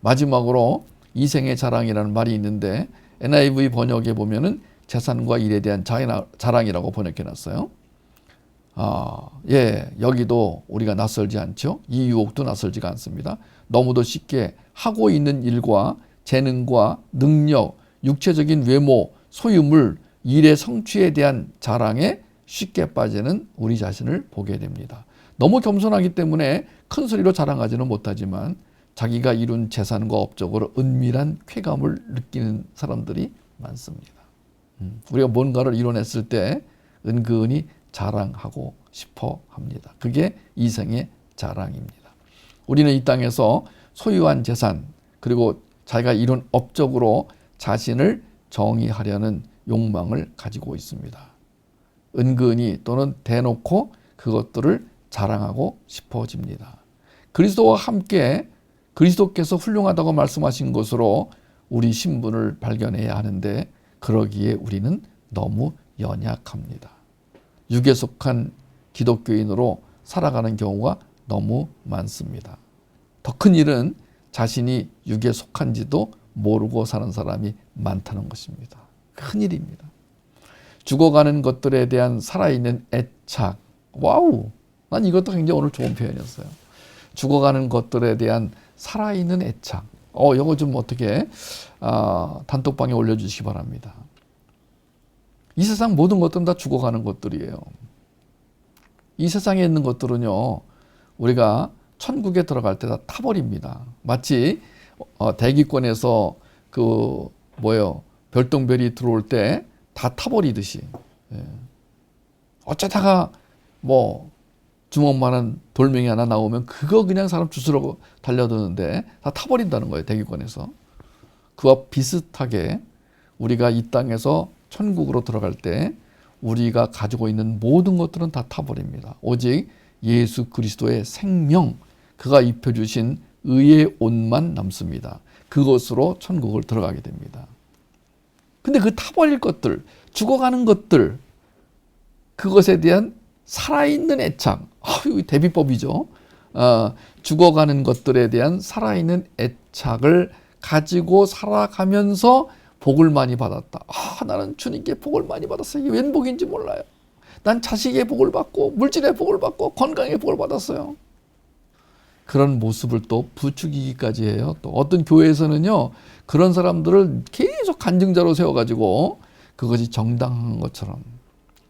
마지막으로 이생의 자랑이라는 말이 있는데 NIV 번역에 보면은 재산과 일에 대한 자랑이라고 번역해 놨어요. 여기도 우리가 낯설지 않죠. 이 유혹도 낯설지가 않습니다. 너무도 쉽게 하고 있는 일과 재능과 능력, 육체적인 외모, 소유물, 일의 성취에 대한 자랑에 쉽게 빠지는 우리 자신을 보게 됩니다. 너무 겸손하기 때문에 큰 소리로 자랑하지는 못하지만 자기가 이룬 재산과 업적으로 은밀한 쾌감을 느끼는 사람들이 많습니다. 우리가 뭔가를 이뤄냈을 때 은근히 자랑하고 싶어 합니다. 그게 이생의 자랑입니다. 우리는 이 땅에서 소유한 재산, 그리고 자기가 이룬 업적으로 자신을 정의하려는 욕망을 가지고 있습니다. 은근히 또는 대놓고 그것들을 자랑하고 싶어집니다. 그리스도와 함께 그리스도께서 훌륭하다고 말씀하신 것으로 우리 신분을 발견해야 하는데, 그러기에 우리는 너무 연약합니다. 육에 속한 기독교인으로 살아가는 경우가 너무 많습니다. 더 큰 일은 자신이 육에 속한지도 모르고 사는 사람이 많다는 것입니다. 큰일입니다. 죽어가는 것들에 대한 살아있는 애착. 와우! 난 이것도 굉장히 오늘 좋은 표현이었어요. 죽어가는 것들에 대한 살아있는 애착. 이거 좀 어떻게 단톡방에 올려주시기 바랍니다. 이 세상 모든 것들은 다 죽어가는 것들이에요. 이 세상에 있는 것들은요, 우리가 천국에 들어갈 때 다 타버립니다. 마치 대기권에서 별똥별이 들어올 때 다 타버리듯이. 어쩌다가 주먹만한 돌멩이 하나 나오면 그거 그냥 사람 주스러 달려드는데 다 타버린다는 거예요, 대기권에서. 그와 비슷하게 우리가 이 땅에서 천국으로 들어갈 때 우리가 가지고 있는 모든 것들은 다 타버립니다. 오직 예수 그리스도의 생명, 그가 입혀주신 의의 옷만 남습니다. 그것으로 천국을 들어가게 됩니다. 근데 그 타버릴 것들, 죽어가는 것들, 그것에 대한 살아있는 애착, 대비법이죠. 죽어가는 것들에 대한 살아있는 애착을 가지고 살아가면서 복을 많이 받았다. 나는 주님께 복을 많이 받았어요. 이게 웬 복인지 몰라요. 난 자식의 복을 받고 물질의 복을 받고 건강의 복을 받았어요. 그런 모습을 또 부추기기까지 해요. 또 어떤 교회에서는요, 그런 사람들을 계속 간증자로 세워가지고 그것이 정당한 것처럼,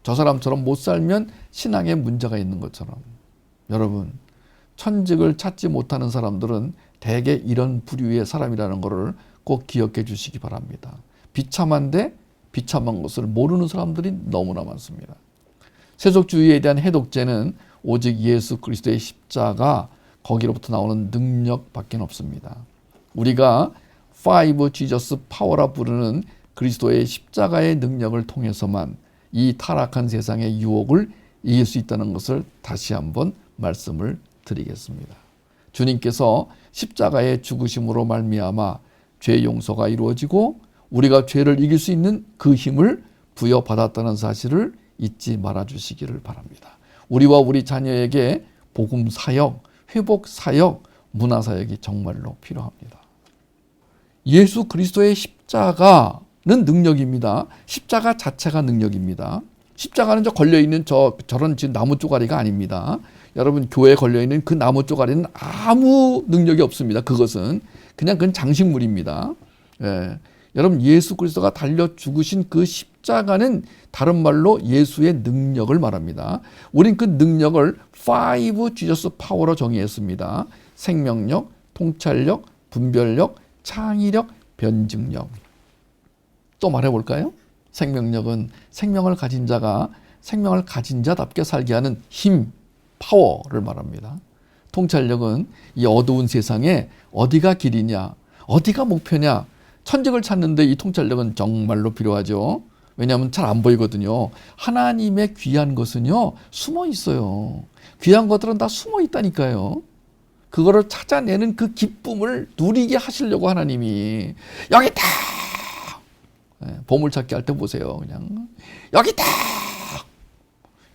저 사람처럼 못 살면 신앙에 문제가 있는 것처럼. 여러분, 천직을 찾지 못하는 사람들은 대개 이런 부류의 사람이라는 것을 꼭 기억해 주시기 바랍니다. 비참한데 비참한 것을 모르는 사람들이 너무나 많습니다. 세속주의에 대한 해독제는 오직 예수 그리스도의 십자가, 거기로부터 나오는 능력밖에 없습니다. 우리가 Five Jesus Power라 부르는 그리스도의 십자가의 능력을 통해서만 이 타락한 세상의 유혹을 이길 수 있다는 것을 다시 한번 말씀을 드리겠습니다. 주님께서 십자가의 죽으심으로 말미암아 죄 용서가 이루어지고 우리가 죄를 이길 수 있는 그 힘을 부여받았다는 사실을 잊지 말아 주시기를 바랍니다. 우리와 우리 자녀에게 복음 사역, 회복 사역, 문화 사역이 정말로 필요합니다. 예수 그리스도의 십자가, 능력입니다. 십자가 자체가 능력입니다. 십자가는 저 걸려있는 저런 지금 나무 쪼가리가 아닙니다. 여러분 교회에 걸려있는 그 나무 쪼가리는 아무 능력이 없습니다. 그것은 그건 장식물입니다. 예. 여러분 예수 그리스도가 달려 죽으신 그 십자가는 다른 말로 예수의 능력을 말합니다. 우린 그 능력을 5 Jesus 파워로 정의했습니다. 생명력, 통찰력, 분별력, 창의력, 변증력. 또 말해볼까요? 생명력은 생명을 가진 자가 생명을 가진 자답게 살게 하는 힘, 파워를 말합니다. 통찰력은 이 어두운 세상에 어디가 길이냐, 어디가 목표냐, 천직을 찾는데 이 통찰력은 정말로 필요하죠. 왜냐하면 잘 안 보이거든요. 하나님의 귀한 것은요, 숨어 있어요. 귀한 것들은 다 숨어 있다니까요. 그거를 찾아내는 그 기쁨을 누리게 하시려고 하나님이 여기 있다. 보물찾기 할 때 보세요. 그냥 여기 있다.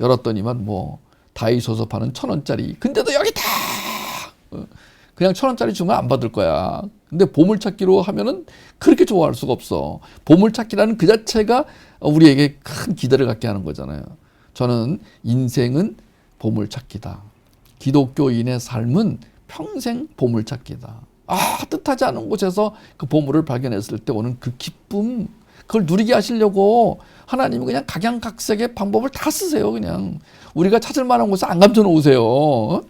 열었더니만 뭐 다이소에서 파는 1,000원짜리. 근데도 여기 있다. 그냥 1,000원짜리 주면 안 받을 거야. 근데 보물찾기로 하면은 그렇게 좋아할 수가 없어. 보물찾기라는 그 자체가 우리에게 큰 기대를 갖게 하는 거잖아요. 저는 인생은 보물찾기다. 기독교인의 삶은 평생 보물찾기다. 뜻하지 않은 곳에서 그 보물을 발견했을 때 오는 그 기쁨, 그걸 누리게 하시려고 하나님은 그냥 각양각색의 방법을 다 쓰세요. 그냥 우리가 찾을 만한 곳에 안 감춰 놓으세요.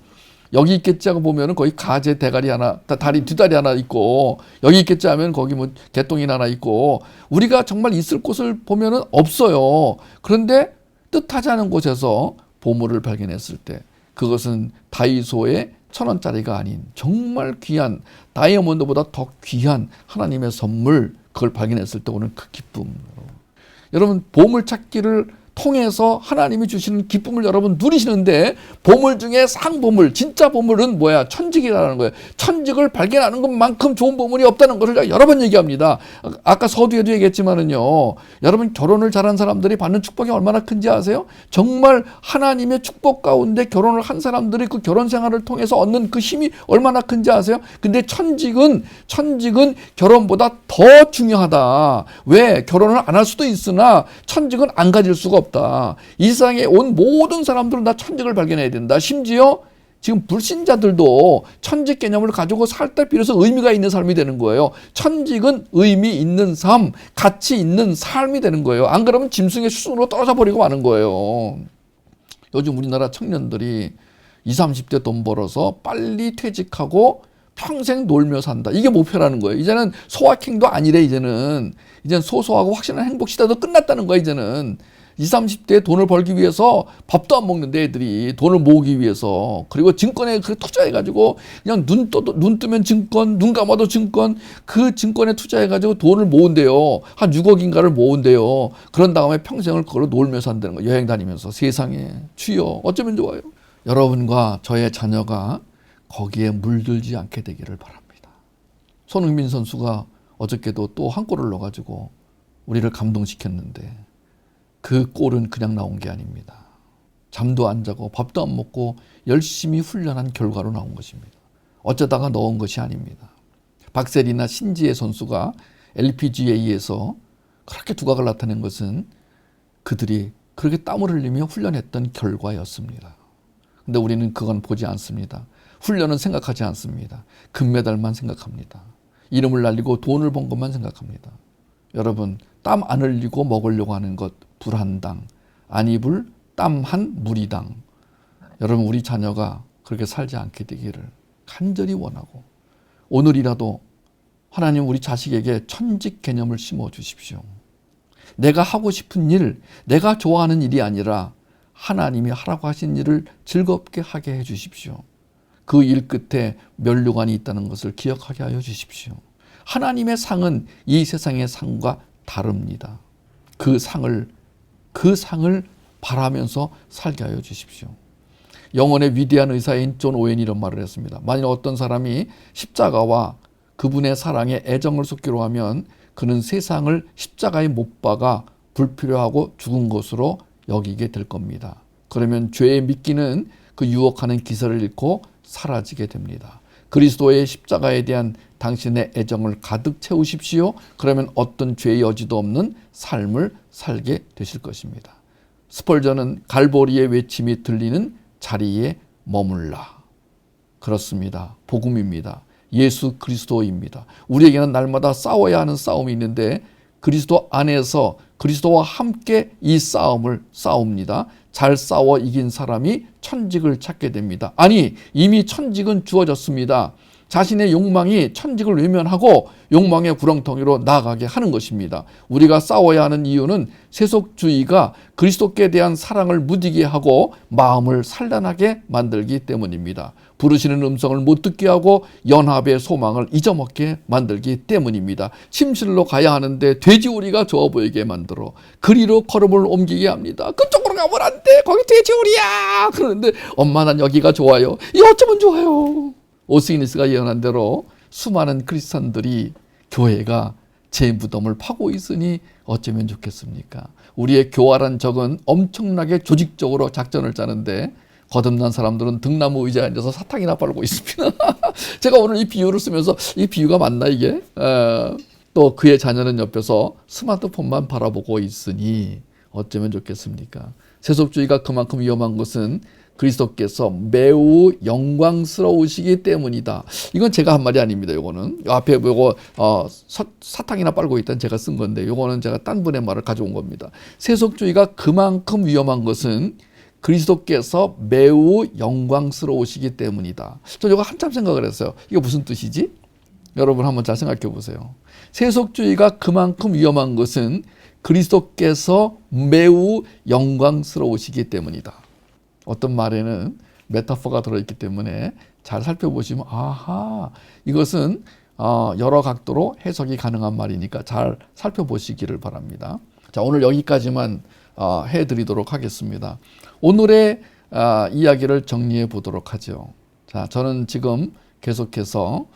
여기 있겠지 하고 보면은 거기 가재 대가리 하나, 뒷다리 하나 있고, 여기 있겠지 하면 거기 뭐 개똥이나 하나 있고, 우리가 정말 있을 곳을 보면은 없어요. 그런데 뜻하지 않은 곳에서 보물을 발견했을 때, 그것은 다이소의 1,000원짜리가 아닌 정말 귀한, 다이아몬드보다 더 귀한 하나님의 선물, 그걸 발견했을 때 오는 그 기쁨. 여러분, 보물찾기를 통해서 하나님이 주시는 기쁨을 여러분 누리시는데, 보물 중에 상보물, 진짜 보물은 뭐야? 천직이라는 거예요. 천직을 발견하는 것만큼 좋은 보물이 없다는 것을 제가 여러 번 얘기합니다. 아까 서두에도 얘기했지만은요, 여러분 결혼을 잘한 사람들이 받는 축복이 얼마나 큰지 아세요? 정말 하나님의 축복 가운데 결혼을 한 사람들이 그 결혼 생활을 통해서 얻는 그 힘이 얼마나 큰지 아세요? 근데 천직은 결혼보다 더 중요하다. 왜? 결혼을 안 할 수도 있으나 천직은 안 가질 수가 없다. 이 세상에 온 모든 사람들은 다 천직을 발견해야 된다. 심지어 지금 불신자들도 천직 개념을 가지고 살 때 비로소 의미가 있는 삶이 되는 거예요. 천직은 의미 있는 삶, 가치 있는 삶이 되는 거예요. 안 그러면 짐승의 수순으로 떨어져 버리고 마는 거예요. 요즘 우리나라 청년들이 20, 30대 돈 벌어서 빨리 퇴직하고 평생 놀며 산다. 이게 목표라는 거예요. 이제는 소확행도 아니래. 이제는 소소하고 확실한 행복 시대도 끝났다는 거야. 이제는 20, 30대에 돈을 벌기 위해서 밥도 안 먹는데 애들이 돈을 모으기 위해서, 그리고 증권에 그 투자해가지고 그냥 눈 뜨면 증권, 눈 감아도 증권, 그 증권에 투자해가지고 돈을 모은대요. 한 6억인가를 모은대요. 그런 다음에 평생을 그걸로 놀며 산다는 거예요. 여행 다니면서. 세상에 주여 어쩌면 좋아요. 여러분과 저의 자녀가 거기에 물들지 않게 되기를 바랍니다. 손흥민 선수가 어저께도 또 한 골을 넣어가지고 우리를 감동시켰는데, 그 골은 그냥 나온 게 아닙니다. 잠도 안 자고 밥도 안 먹고 열심히 훈련한 결과로 나온 것입니다. 어쩌다가 넣은 것이 아닙니다. 박세리나 신지혜 선수가 LPGA에서 그렇게 두각을 나타낸 것은 그들이 그렇게 땀을 흘리며 훈련했던 결과였습니다. 근데 우리는 그건 보지 않습니다. 훈련은 생각하지 않습니다. 금메달만 생각합니다. 이름을 날리고 돈을 번 것만 생각합니다. 여러분, 땀 안 흘리고 먹으려고 하는 것 불한당, 안 입을 땀 한 무리당. 여러분, 우리 자녀가 그렇게 살지 않게 되기를 간절히 원하고, 오늘이라도 하나님 우리 자식에게 천직 개념을 심어 주십시오. 내가 하고 싶은 일, 내가 좋아하는 일이 아니라 하나님이 하라고 하신 일을 즐겁게 하게 해 주십시오. 그 일 끝에 면류관이 있다는 것을 기억하게 하여 주십시오. 하나님의 상은 이 세상의 상과 다릅니다. 그 상을 바라면서 살게 하여 주십시오. 영혼의 위대한 의사인 존 오웬이 이런 말을 했습니다. 만일 어떤 사람이 십자가와 그분의 사랑에 애정을 쏟기로 하면 그는 세상을 십자가에 못 박아 불필요하고 죽은 것으로 여기게 될 겁니다. 그러면 죄에 믿기는 그 유혹하는 기세를 잃고 사라지게 됩니다. 그리스도의 십자가에 대한 당신의 애정을 가득 채우십시오. 그러면 어떤 죄의 여지도 없는 삶을 살게 되실 것입니다. 스펄전은 갈보리의 외침이 들리는 자리에 머물라. 그렇습니다. 복음입니다. 예수 그리스도입니다. 우리에게는 날마다 싸워야 하는 싸움이 있는데 그리스도 안에서 그리스도와 함께 이 싸움을 싸웁니다. 잘 싸워 이긴 사람이 천직을 찾게 됩니다. 아니, 이미 천직은 주어졌습니다. 자신의 욕망이 천직을 외면하고 욕망의 구렁텅이로 나아가게 하는 것입니다. 우리가 싸워야 하는 이유는 세속주의가 그리스도께 대한 사랑을 무디게 하고 마음을 산란하게 만들기 때문입니다. 부르시는 음성을 못 듣게 하고 연합의 소망을 잊어먹게 만들기 때문입니다. 침실로 가야 하는데 돼지우리가 좋아 보이게 만들어 그리로 걸음을 옮기게 합니다. 그쪽으로 가면 안 돼. 거기 돼지우리야. 그러는데 엄마 난 여기가 좋아요. 이 어쩌면 좋아요. 오스이니스가 예언한 대로 수많은 크리스찬들이 교회가 제 무덤을 파고 있으니 어쩌면 좋겠습니까? 우리의 교활한 적은 엄청나게 조직적으로 작전을 짜는데 거듭난 사람들은 등나무 의자에 앉아서 사탕이나 빨고 있습니다. 제가 오늘 이 비유를 쓰면서 이 비유가 맞나 이게? 또 그의 자녀는 옆에서 스마트폰만 바라보고 있으니 어쩌면 좋겠습니까? 세속주의가 그만큼 위험한 것은 그리스도께서 매우 영광스러우시기 때문이다. 이건 제가 한 말이 아닙니다. 요거는 앞에 요거 사탕이나 빨고 있다는 제가 쓴 건데 요거는 제가 딴 분의 말을 가져온 겁니다. 세속주의가 그만큼 위험한 것은 그리스도께서 매우 영광스러우시기 때문이다. 저 이거 한참 생각을 했어요. 이게 무슨 뜻이지? 여러분 한번 잘 생각해 보세요. 세속주의가 그만큼 위험한 것은 그리스도께서 매우 영광스러우시기 때문이다. 어떤 말에는 메타포가 들어있기 때문에 잘 살펴보시면 아하, 이것은 여러 각도로 해석이 가능한 말이니까 잘 살펴보시기를 바랍니다. 자, 오늘 여기까지만 해드리도록 하겠습니다. 오늘의 이야기를 정리해 보도록 하죠. 자, 저는 지금 계속해서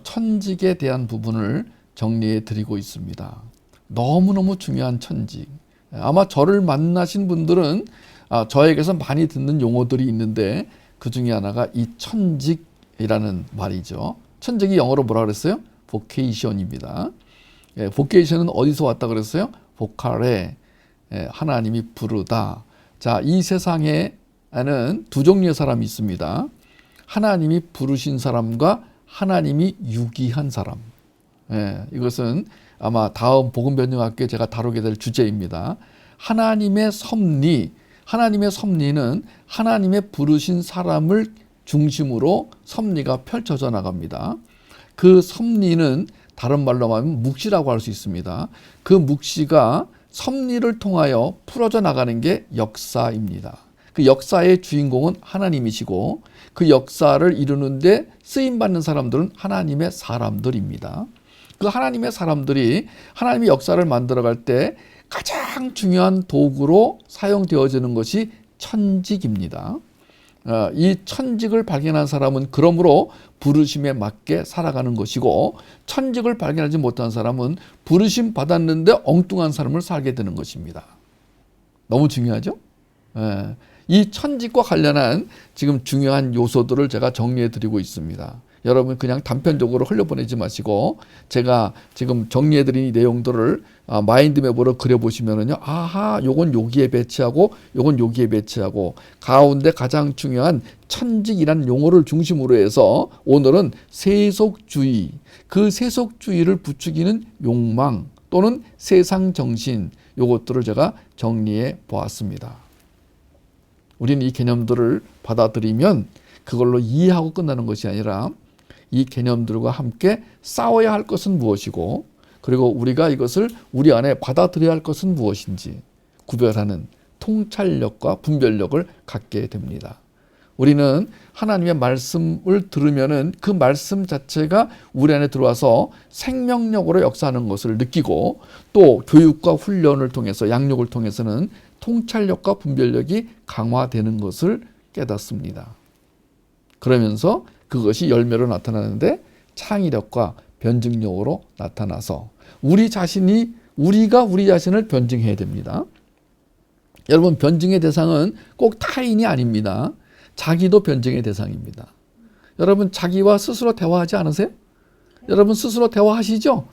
천직에 대한 부분을 정리해 드리고 있습니다. 너무너무 중요한 천직. 아마 저를 만나신 분들은 저에게서 많이 듣는 용어들이 있는데 그 중에 하나가 이 천직이라는 말이죠. 천직이 영어로 뭐라 그랬어요? vocation입니다. vocation은 어디서 왔다 그랬어요? 보칼에 하나님이 부르다. 자, 이 세상에는 두 종류의 사람이 있습니다. 하나님이 부르신 사람과 하나님이 유기한 사람. 이것은 아마 다음 복음변증학교에 제가 다루게 될 주제입니다. 하나님의 섭리, 하나님의 섭리는 하나님의 부르신 사람을 중심으로 섭리가 펼쳐져 나갑니다. 그 섭리는 다른 말로 하면 묵시라고 할 수 있습니다. 그 묵시가 섭리를 통하여 풀어져 나가는 게 역사입니다. 그 역사의 주인공은 하나님이시고 그 역사를 이루는데 쓰임받는 사람들은 하나님의 사람들입니다. 그 하나님의 사람들이 하나님의 역사를 만들어갈 때 가장 중요한 도구로 사용되어지는 것이 천직입니다. 이 천직을 발견한 사람은 그러므로 부르심에 맞게 살아가는 것이고 천직을 발견하지 못한 사람은 부르심 받았는데 엉뚱한 삶을 살게 되는 것입니다. 너무 중요하죠? 이 천직과 관련한 지금 중요한 요소들을 제가 정리해 드리고 있습니다. 여러분 그냥 단편적으로 흘려보내지 마시고 제가 지금 정리해드린 이 내용들을 마인드맵으로 그려보시면은요, 아하, 요건 여기에 배치하고 요건 여기에 배치하고 가운데 가장 중요한 천직이라는 용어를 중심으로 해서 오늘은 세속주의, 그 세속주의를 부추기는 욕망 또는 세상 정신, 요것들을 제가 정리해 보았습니다. 우리는 이 개념들을 받아들이면 그걸로 이해하고 끝나는 것이 아니라 이 개념들과 함께 싸워야 할 것은 무엇이고 그리고 우리가 이것을 우리 안에 받아들여야 할 것은 무엇인지 구별하는 통찰력과 분별력을 갖게 됩니다. 우리는 하나님의 말씀을 들으면은 그 말씀 자체가 우리 안에 들어와서 생명력으로 역사하는 것을 느끼고 또 교육과 훈련을 통해서 양육을 통해서는 통찰력과 분별력이 강화되는 것을 깨닫습니다. 그러면서 그것이 열매로 나타나는데 창의력과 변증력으로 나타나서 우리가 우리 자신을 변증해야 됩니다. 여러분 변증의 대상은 꼭 타인이 아닙니다. 자기도 변증의 대상입니다. 여러분 자기와 스스로 대화하지 않으세요? 여러분 스스로 대화하시죠?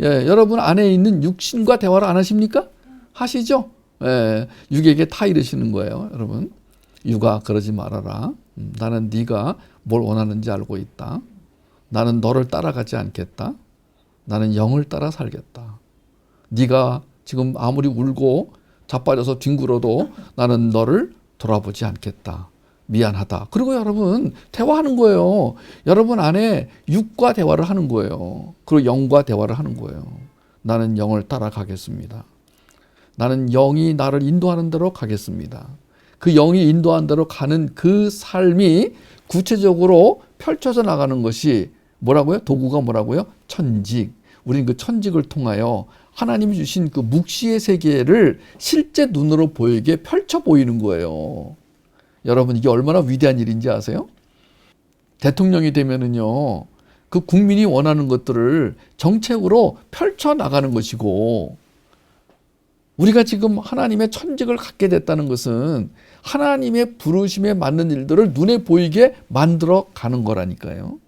예, 여러분 안에 있는 육신과 대화를 안 하십니까? 하시죠? 예, 육에게 타 이르시는 거예요, 여러분. 육아 그러지 말아라. 나는 네가 뭘 원하는지 알고 있다. 나는 너를 따라가지 않겠다. 나는 영을 따라 살겠다. 네가 지금 아무리 울고 자빠져서 뒹굴어도 나는 너를 돌아보지 않겠다. 미안하다. 그리고 여러분 대화하는 거예요. 여러분 안에 육과 대화를 하는 거예요. 그리고 영과 대화를 하는 거예요. 나는 영을 따라가겠습니다. 나는 영이 나를 인도하는 대로 가겠습니다. 그 영이 인도하는 대로 가는 그 삶이 구체적으로 펼쳐져 나가는 것이 뭐라고요? 도구가 뭐라고요? 천직. 우리는 그 천직을 통하여 하나님이 주신 그 묵시의 세계를 실제 눈으로 보이게 펼쳐 보이는 거예요. 여러분 이게 얼마나 위대한 일인지 아세요? 대통령이 되면은요, 그 국민이 원하는 것들을 정책으로 펼쳐 나가는 것이고, 우리가 지금 하나님의 천직을 갖게 됐다는 것은 하나님의 부르심에 맞는 일들을 눈에 보이게 만들어 가는 거라니까요.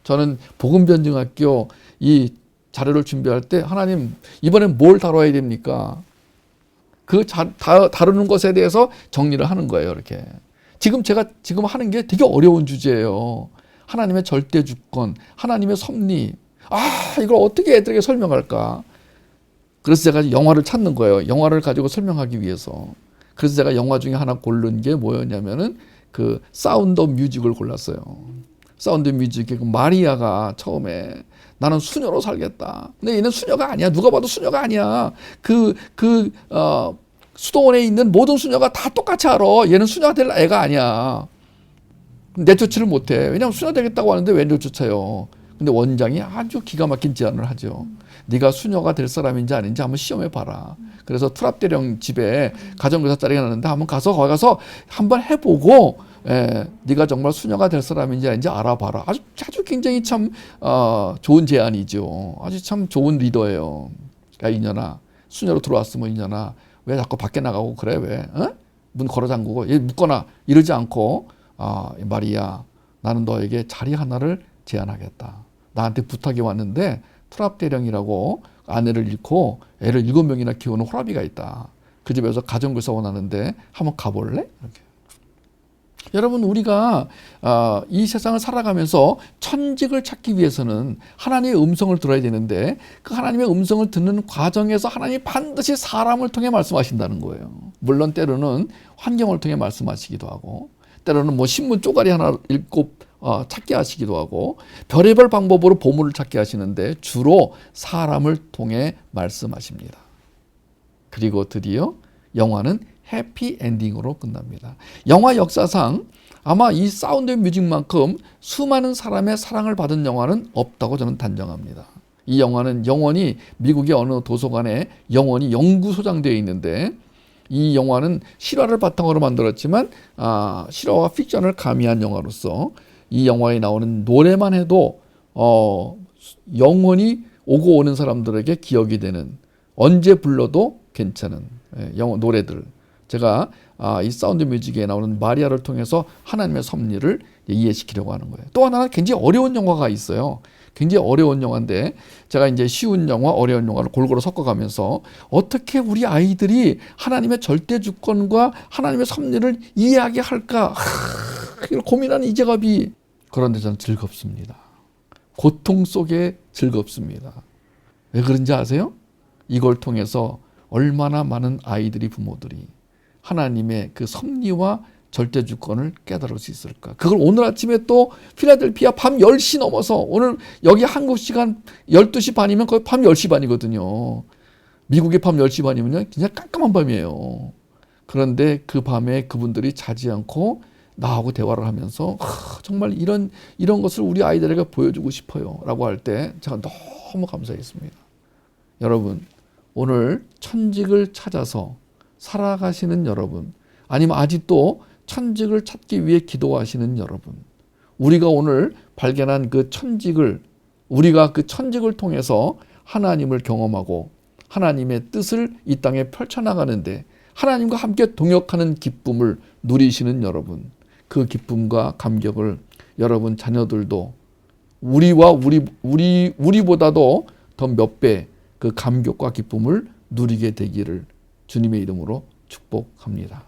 저는 복음변증학교 이 자료를 준비할 때 하나님 이번엔 뭘 다뤄야 됩니까? 그 다루는 것에 대해서 정리를 하는 거예요. 이렇게. 제가 지금 하는 게 되게 어려운 주제예요. 하나님의 절대 주권, 하나님의 섭리. 이걸 어떻게 애들에게 설명할까? 그래서 제가 영화를 찾는 거예요. 영화를 가지고 설명하기 위해서. 그래서 제가 영화 중에 하나 고른 게 뭐였냐면은 그 사운드 오브 뮤직을 골랐어요. 사운드 오브 뮤직의 그 마리아가 처음에 나는 수녀로 살겠다. 근데 얘는 수녀가 아니야. 누가 봐도 수녀가 아니야. 수도원에 있는 모든 수녀가 다 똑같이 알아. 얘는 수녀가 될 애가 아니야. 내쫓지를 못해. 왜냐하면 수녀 되겠다고 하는데 왜 내쫓아요. 근데 원장이 아주 기가 막힌 제안을 하죠. 네가 수녀가 될 사람인지 아닌지 한번 시험해 봐라. 그래서 트랍대령 집에 가정교사 자리가 나는데 한번 거기 가서 한번 해보고 네가 정말 수녀가 될 사람인지 아닌지 알아봐라. 아주 굉장히 참 좋은 제안이죠. 아주 참 좋은 리더예요. 야 이년아, 수녀로 들어왔으면 이년아 왜 자꾸 밖에 나가고 그래 왜? 문 걸어 잠그고 얘 묻거나 이러지 않고 마리아 나는 너에게 자리 하나를 제안하겠다. 나한테 부탁이 왔는데 트랍대령이라고 아내를 잃고 애를 7명이나 키우는 호라비가 있다. 그 집에서 가정교사 원하는데 한번 가볼래? 이렇게. 여러분 우리가 이 세상을 살아가면서 천직을 찾기 위해서는 하나님의 음성을 들어야 되는데 그 하나님의 음성을 듣는 과정에서 하나님이 반드시 사람을 통해 말씀하신다는 거예요. 물론 때로는 환경을 통해 말씀하시기도 하고 때로는 뭐 신문 쪼가리 하나 읽고 찾게 하시기도 하고 별의별 방법으로 보물을 찾게 하시는데 주로 사람을 통해 말씀하십니다. 그리고 드디어 영화는 해피 엔딩으로 끝납니다. 영화 역사상 아마 이 사운드 뮤직만큼 수많은 사람의 사랑을 받은 영화는 없다고 저는 단정합니다. 이 영화는 영원히 미국의 어느 도서관에 영원히 영구 소장되어 있는데 이 영화는 실화를 바탕으로 만들었지만 실화와 픽션을 가미한 영화로서 이 영화에 나오는 노래만 해도 영원히 오고 오는 사람들에게 기억이 되는 언제 불러도 괜찮은 노래들. 제가 이 사운드 뮤직에 나오는 마리아를 통해서 하나님의 섭리를 이해시키려고 하는 거예요. 또 하나는 굉장히 어려운 영화가 있어요. 굉장히 어려운 영화인데 제가 이제 쉬운 영화, 어려운 영화를 골고루 섞어가면서 어떻게 우리 아이들이 하나님의 절대 주권과 하나님의 섭리를 이해하게 할까 이걸 고민하는 이 작업이 그런데 저는 즐겁습니다. 고통 속에 즐겁습니다. 왜 그런지 아세요? 이걸 통해서 얼마나 많은 아이들이 부모들이 하나님의 그 섭리와 절대 주권을 깨달을 수 있을까? 그걸 오늘 아침에 또 필라델피아 밤 10시 넘어서 오늘 여기 한국 시간 12시 반이면 거의 밤 10시 반이거든요. 미국의 밤 10시 반이면요. 그냥 깜깜한 밤이에요. 그런데 그 밤에 그분들이 자지 않고 나하고 대화를 하면서 정말 이런 것을 우리 아이들에게 보여주고 싶어요. 라고 할 때 제가 너무 감사했습니다. 여러분, 오늘 천직을 찾아서 살아가시는 여러분, 아니면 아직도 천직을 찾기 위해 기도하시는 여러분, 우리가 오늘 발견한 그 천직을, 우리가 그 천직을 통해서 하나님을 경험하고 하나님의 뜻을 이 땅에 펼쳐나가는데 하나님과 함께 동역하는 기쁨을 누리시는 여러분, 그 기쁨과 감격을 여러분 자녀들도 우리보다도 더 몇 배 그 감격과 기쁨을 누리게 되기를 주님의 이름으로 축복합니다.